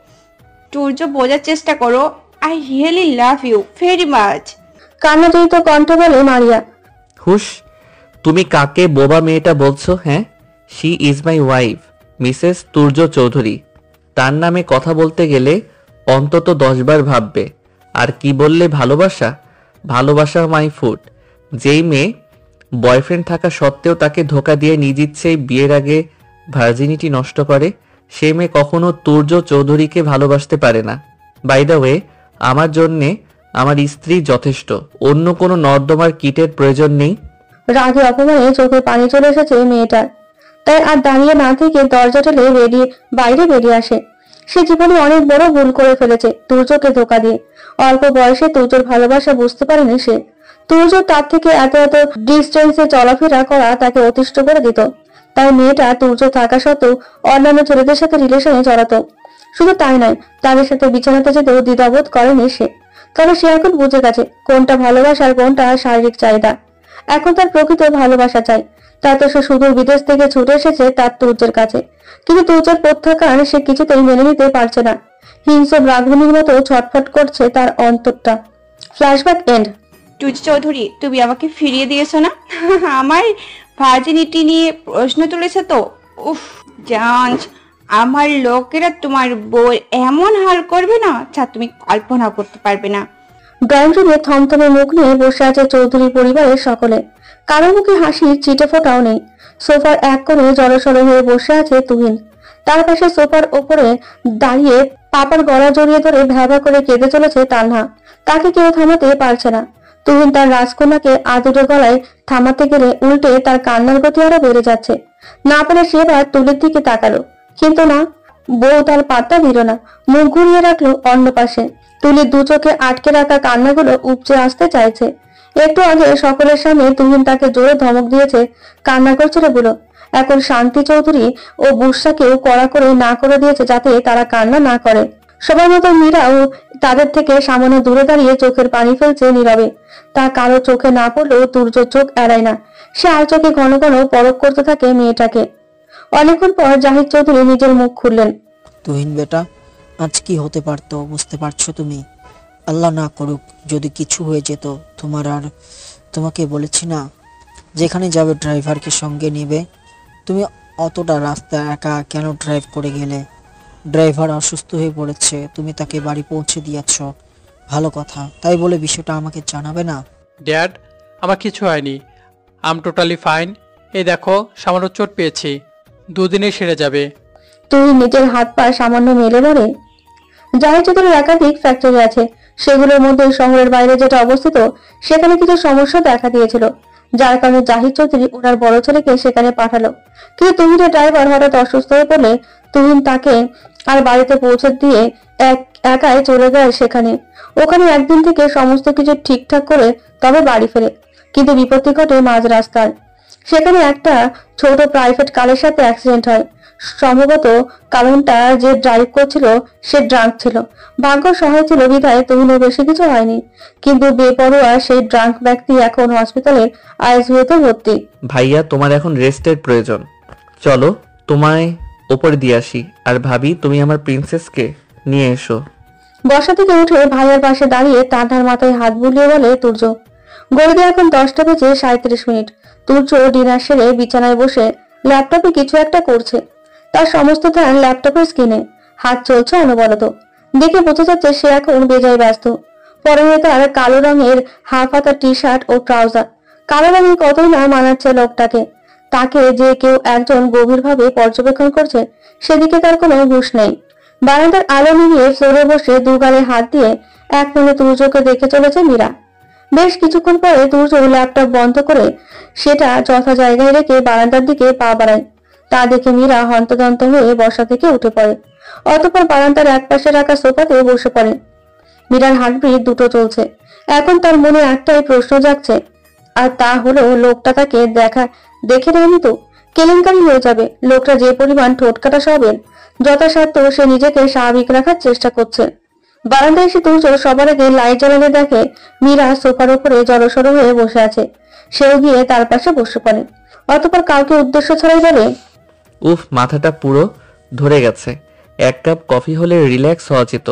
তুর্য, বোঝার চেষ্টা করো, I really love you very much. কান্নাজড়িত কণ্ঠে বলে মারিয়া। হুশ, তুমি কাকে বোবা মেয়েটা বলছো? হ্যাঁ, she is my wife, Mrs Turya Chowdhury. তার নামে কথা বলতে গেলে অন্তত 10 বার ভাববে। আর কি বললে? ভালোবাসা? ভালোবাসা মাই ফুড। যেই মেয়ে বয়ফ্রেন্ড থাকা সত্ত্বেও তাকে ধোকা দিয়ে নিজ ইচ্ছেই বিয়ের আগে ভার্জিনিটি নষ্ট করে, সেই মেয়ে কখনো তুর্য চৌধুরীকে ভালোবাসতে পারে না। বাই দ্য ওয়ে, আমার জন্যে আমার স্ত্রী যথেষ্ট, অন্য কোনো নর্দমার কিটের প্রয়োজন নেই। রাগে অপমানে চোখে পানি চলে এসেছে মেয়েটার, তাই আর দাঁড়িয়ে না থেকে দরজা ঠেলে বাইরে বেরিয়ে আসে। সে জীবনে অনেক বড় ভুল করে ফেলেছে তুর্যকে ধোকা দিয়ে। অল্প বয়সে তুর্যর ভালোবাসা বুঝতে পারেনি সে। তুর্য তার থেকে এত ডিস্টেন্সে চলাফেরা করা তাকে অতিষ্ঠ করে দিত। তাই মেয়েটা তুর্য থাকা সত্ত্বেও অন্যান্য ছেলেদের সাথে রিলেশনে জড়াতো। শুধু তাই নয়, তাদের সাথে বিছানাতে যেতেও দ্বিধাবোধ করেনি সে। তবে সে এখন বুঝে গেছে কোনটা ভালোবাসা আর কোনটা শারীরিক চাহিদা। এখন তার প্রকৃত ভালোবাসা চাই। তাই তো সে সুদূর বিদেশ থেকে ছুটে এসেছে তার তুর্যের কাছে। কিন্তু তুর্যের প্রত্যাখ্যান সে কিছুতেই মেনে নিতে পারছে না। হিংস্র রাগভূমির মতো ছটফট করছে তার অন্তরটা। Flashback and. তুর্য চৌধুরী, তুমি আমাকে ফিরিয়ে দিয়েছো না? আমার ভার্জিনিটি নিয়ে প্রশ্ন তুলেছে তো। উফ জাঞ্জ, আমার লোকেরা তোমার বউ এমন হাল করবে না যা তুমি কল্পনা করতে পারবে না। ড্রয়িং রুমে থমথমে মুখ নিয়ে বসে আছে চৌধুরী পরিবারের সকলে। কারো মুখে হাসির চিটে ফোটাও নেই। সোফার এক কোণে জড়সড় হয়ে বসে আছে তুহিন। তার পাশে সোফার ওপরে দাঁড়িয়ে পাপার গলা জড়িয়ে ধরে ভ্যাভা করে কেঁদে চলেছে তানহা। তাকে কেউ থামাতে পারছে না। তুহিন তার রাজকন্যাকে আদুরে গলায় থামাতে গেলে উল্টে তার কান্নার গতি আরো বেড়ে যাচ্ছে। না পেরে সে এবার তুলির দিকে তাকালো, কিন্তু না, বউ তার পাত্তা দিল না। মুখ ঘুরিয়ে রাখলো অন্য পাশে। তুলির দু চোখে আটকে রাখা কান্নাগুলো উপচে আসতে চাইছে। একটু আগে সকলের সামনে তুহিন তাকে জোরে ধমক দিয়েছে, কান্না করছিল বলো। এখন শান্তি চৌধুরী ও বুসরাকেও কড়া করে না করে দিয়েছে যাতে তারা কান্না না করে। সবার মতো মীরাও তাদের থেকে সামনে দূরে দাঁড়িয়ে চোখের পানি ফেলছে নীরবে। তা কারো চোখে না পড়লেও তুর্য চোখ এড়ায় না। সে আর চোখে ঘন ঘন পরখ করতে থাকে মেয়েটাকে। অনেকক্ষণ পর জাহিদ চৌধুরী নিজের মুখ খুললেন। তুহিন বেটা, আজ কি হতে পারতো বুঝতে পারছো তুমি? আল্লাহ না করুক যদি কিছু হয়ে যেত তোমার। আর তোমাকে বলেছি না, যেখানে যাবে ড্রাইভারকে সঙ্গে নেবে। তুমি অতটা রাস্তা একা কেন ড্রাইভ করে গেলে? ড্রাইভার অসুস্থ হয়ে পড়েছে, তুমি তাকে বাড়ি পৌঁছে দিয়েছ, ভালো কথা। তাই বলে বিষয়টা আমাকে জানাবে না? ড্যাড, আমার কিছু হয়নি, আম টোটালি ফাইন। এই দেখো, সামান্য চোট পেয়েছি, 2 দিনে সেরে যাবে। তুই নিজের হাত পা সামান্য মেলে ধরে। জাহিদ চৌধুরীর একাধিক ফ্যাক্টরি আছে, সেগুলোর মধ্যে শহরের বাইরে যেটা অবস্থিত সেখানে কিছু সমস্যা দেখা দিয়েছিল, যার কারণে জাহিদ চৌধুরী ওনার বড় ছেলেকে সেখানে পাঠালো। কিন্তু তুহিনের ড্রাইভার হঠাৎ অসুস্থ হয়ে পড়লে তুহিন তাকে আর বাড়িতে পৌঁছে দিয়ে একাই চলে যায় সেখানে। ওখানে একদিন থেকে সমস্ত কিছু ঠিকঠাক করে তবে বাড়ি ফেরে। কিন্তু বিপত্তি ঘটে মাঝ রাস্তার। সেখানে একটা ছোট প্রাইভেট কারের সাথে অ্যাক্সিডেন্ট হয়। সম্ভবত কারণটা যে ড্রাইভ করছিল সে ড্রাঙ্ক ছিল। ভাগ্য সহায় ছিল বিধায় তুহিনের বেশি কিছু হয়নি। কিন্তু বেপরোয়া সেই ড্রাঙ্ক ব্যক্তি এখন হসপিটালের আইসিইউতে ভর্তি। ভাইয়া, তোমার এখন রেস্টের প্রয়োজন। চলো তোমায় ওপরে দিয়ে আসি। আর ভাবি, তুমি আমার প্রিন্সেসকে নিয়ে এসো। বসা থেকে উঠে ভাইয়ার পাশে দাঁড়িয়ে তানহার মাথায় হাত বুলিয়ে বলে তুর্য। গড়িতে এখন 10টা বেজে 37 মিনিট। তুর্য ডিনার সেরে বিছানায় বসে ল্যাপটপে কিছু একটা করছে। তার সমস্ত ধ্যান ল্যাপটপের স্ক্রিনে। হাত চলছে অনবরত। দেখে বোঝা যাচ্ছে সে এখন বেজায় ব্যস্ত। পরনে তার কালো রঙের হাফ হাতা টি শার্ট ও ট্রাউজার। কালো রঙের কতই না মানাচ্ছে লোকটাকে। তাকে যে কেউ একজন গভীরভাবে পর্যবেক্ষণ করছে সেদিকে তার কোনো হুঁশ নেই। বারান্দার আলো নিভিয়ে ফ্লোরে বসে দুগালে হাত দিয়ে এক মনে তুর্যকে দেখে চলেছে মীরা। বেশ কিছুক্ষণ পরে তুর্য ল্যাপটপ বন্ধ করে সেটা যথা জায়গায় রেখে বারান্দার দিকে পা বাড়ায়। তা দেখে মীরা হন্তদন্ত হয়ে বসা থেকে উঠে পড়ে। অতঃপর বারান্দার এক পাশে রাখা সোফাতে বসে পড়ে। মীরার হার্টবিট দ্রুত চলছে। এখন তার মনে একটাই প্রশ্ন জাগছে, আর তা হলো লোকটা তাকে দেখে নেয়নি তো? কেলেঙ্কারি হয়ে যাবে। লোকটা যে পরিমাণ ঠোঁটকাটা স্বভাবের, যথাসাধ্য সে নিজেকে স্বাভাবিক রাখার চেষ্টা করছে। বারান্দায় এসে তুর্য সবার আগে লাইট জ্বালানো দেখে মীরা সোফার উপরে জড়সড় হয়ে বসে আছে। সেও গিয়ে তার পাশে বসে পড়ে। অতঃপর কাউকে উদ্দেশ্য ছাড়াই বলে, উফ, মাথাটা পুরো ধরে গেছে, 1 কাপ কফি হলে রিল্যাক্স হওয়া যেত।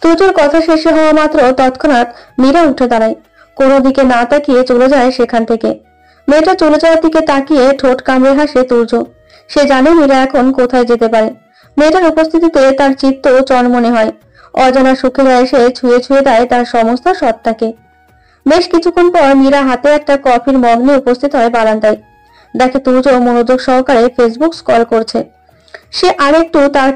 তুর্যর কথা শেষ হওয়া মাত্র তৎক্ষণাৎ মীরা উঠে দাঁড়ায়। কোনো দিকে না তাকিয়ে চলে যায় সেখান থেকে। মেয়েটা চলে যাওয়ার দিকে তাকিয়ে ঠোঁট কামড়ে হাসে তুর্য। সে জানে মীরা এখন কোথায় যেতে পারে। মেয়েটার উপস্থিতিতে তার চিত্ত চনমনে হয়। অজানা সুখেরা এসে ছুঁয়ে ছুঁয়ে দেয় তার সমস্ত সত্তাকে। বেশ কিছুক্ষণ পর মীরা হাতে একটা কফির মগ নিয়ে উপস্থিত হয় বারান্দায়। দেখে তুর্য মনোযোগ সহকারে ফেসবুক স্ক্রল করছে। সে আরেকটু তার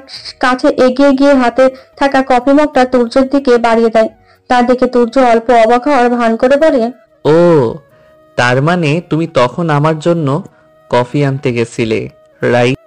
কাছে এগিয়ে গিয়ে হাতে থাকা কফি মগটা তুর্যের দিকে বাড়িয়ে দেয়। তা দেখে তুর্য অল্প অবাক হওয়ার ভান করে বলে, ও তার মানে তুমি তখন আমার জন্য কফি আনতে গেছিলে, রাইট?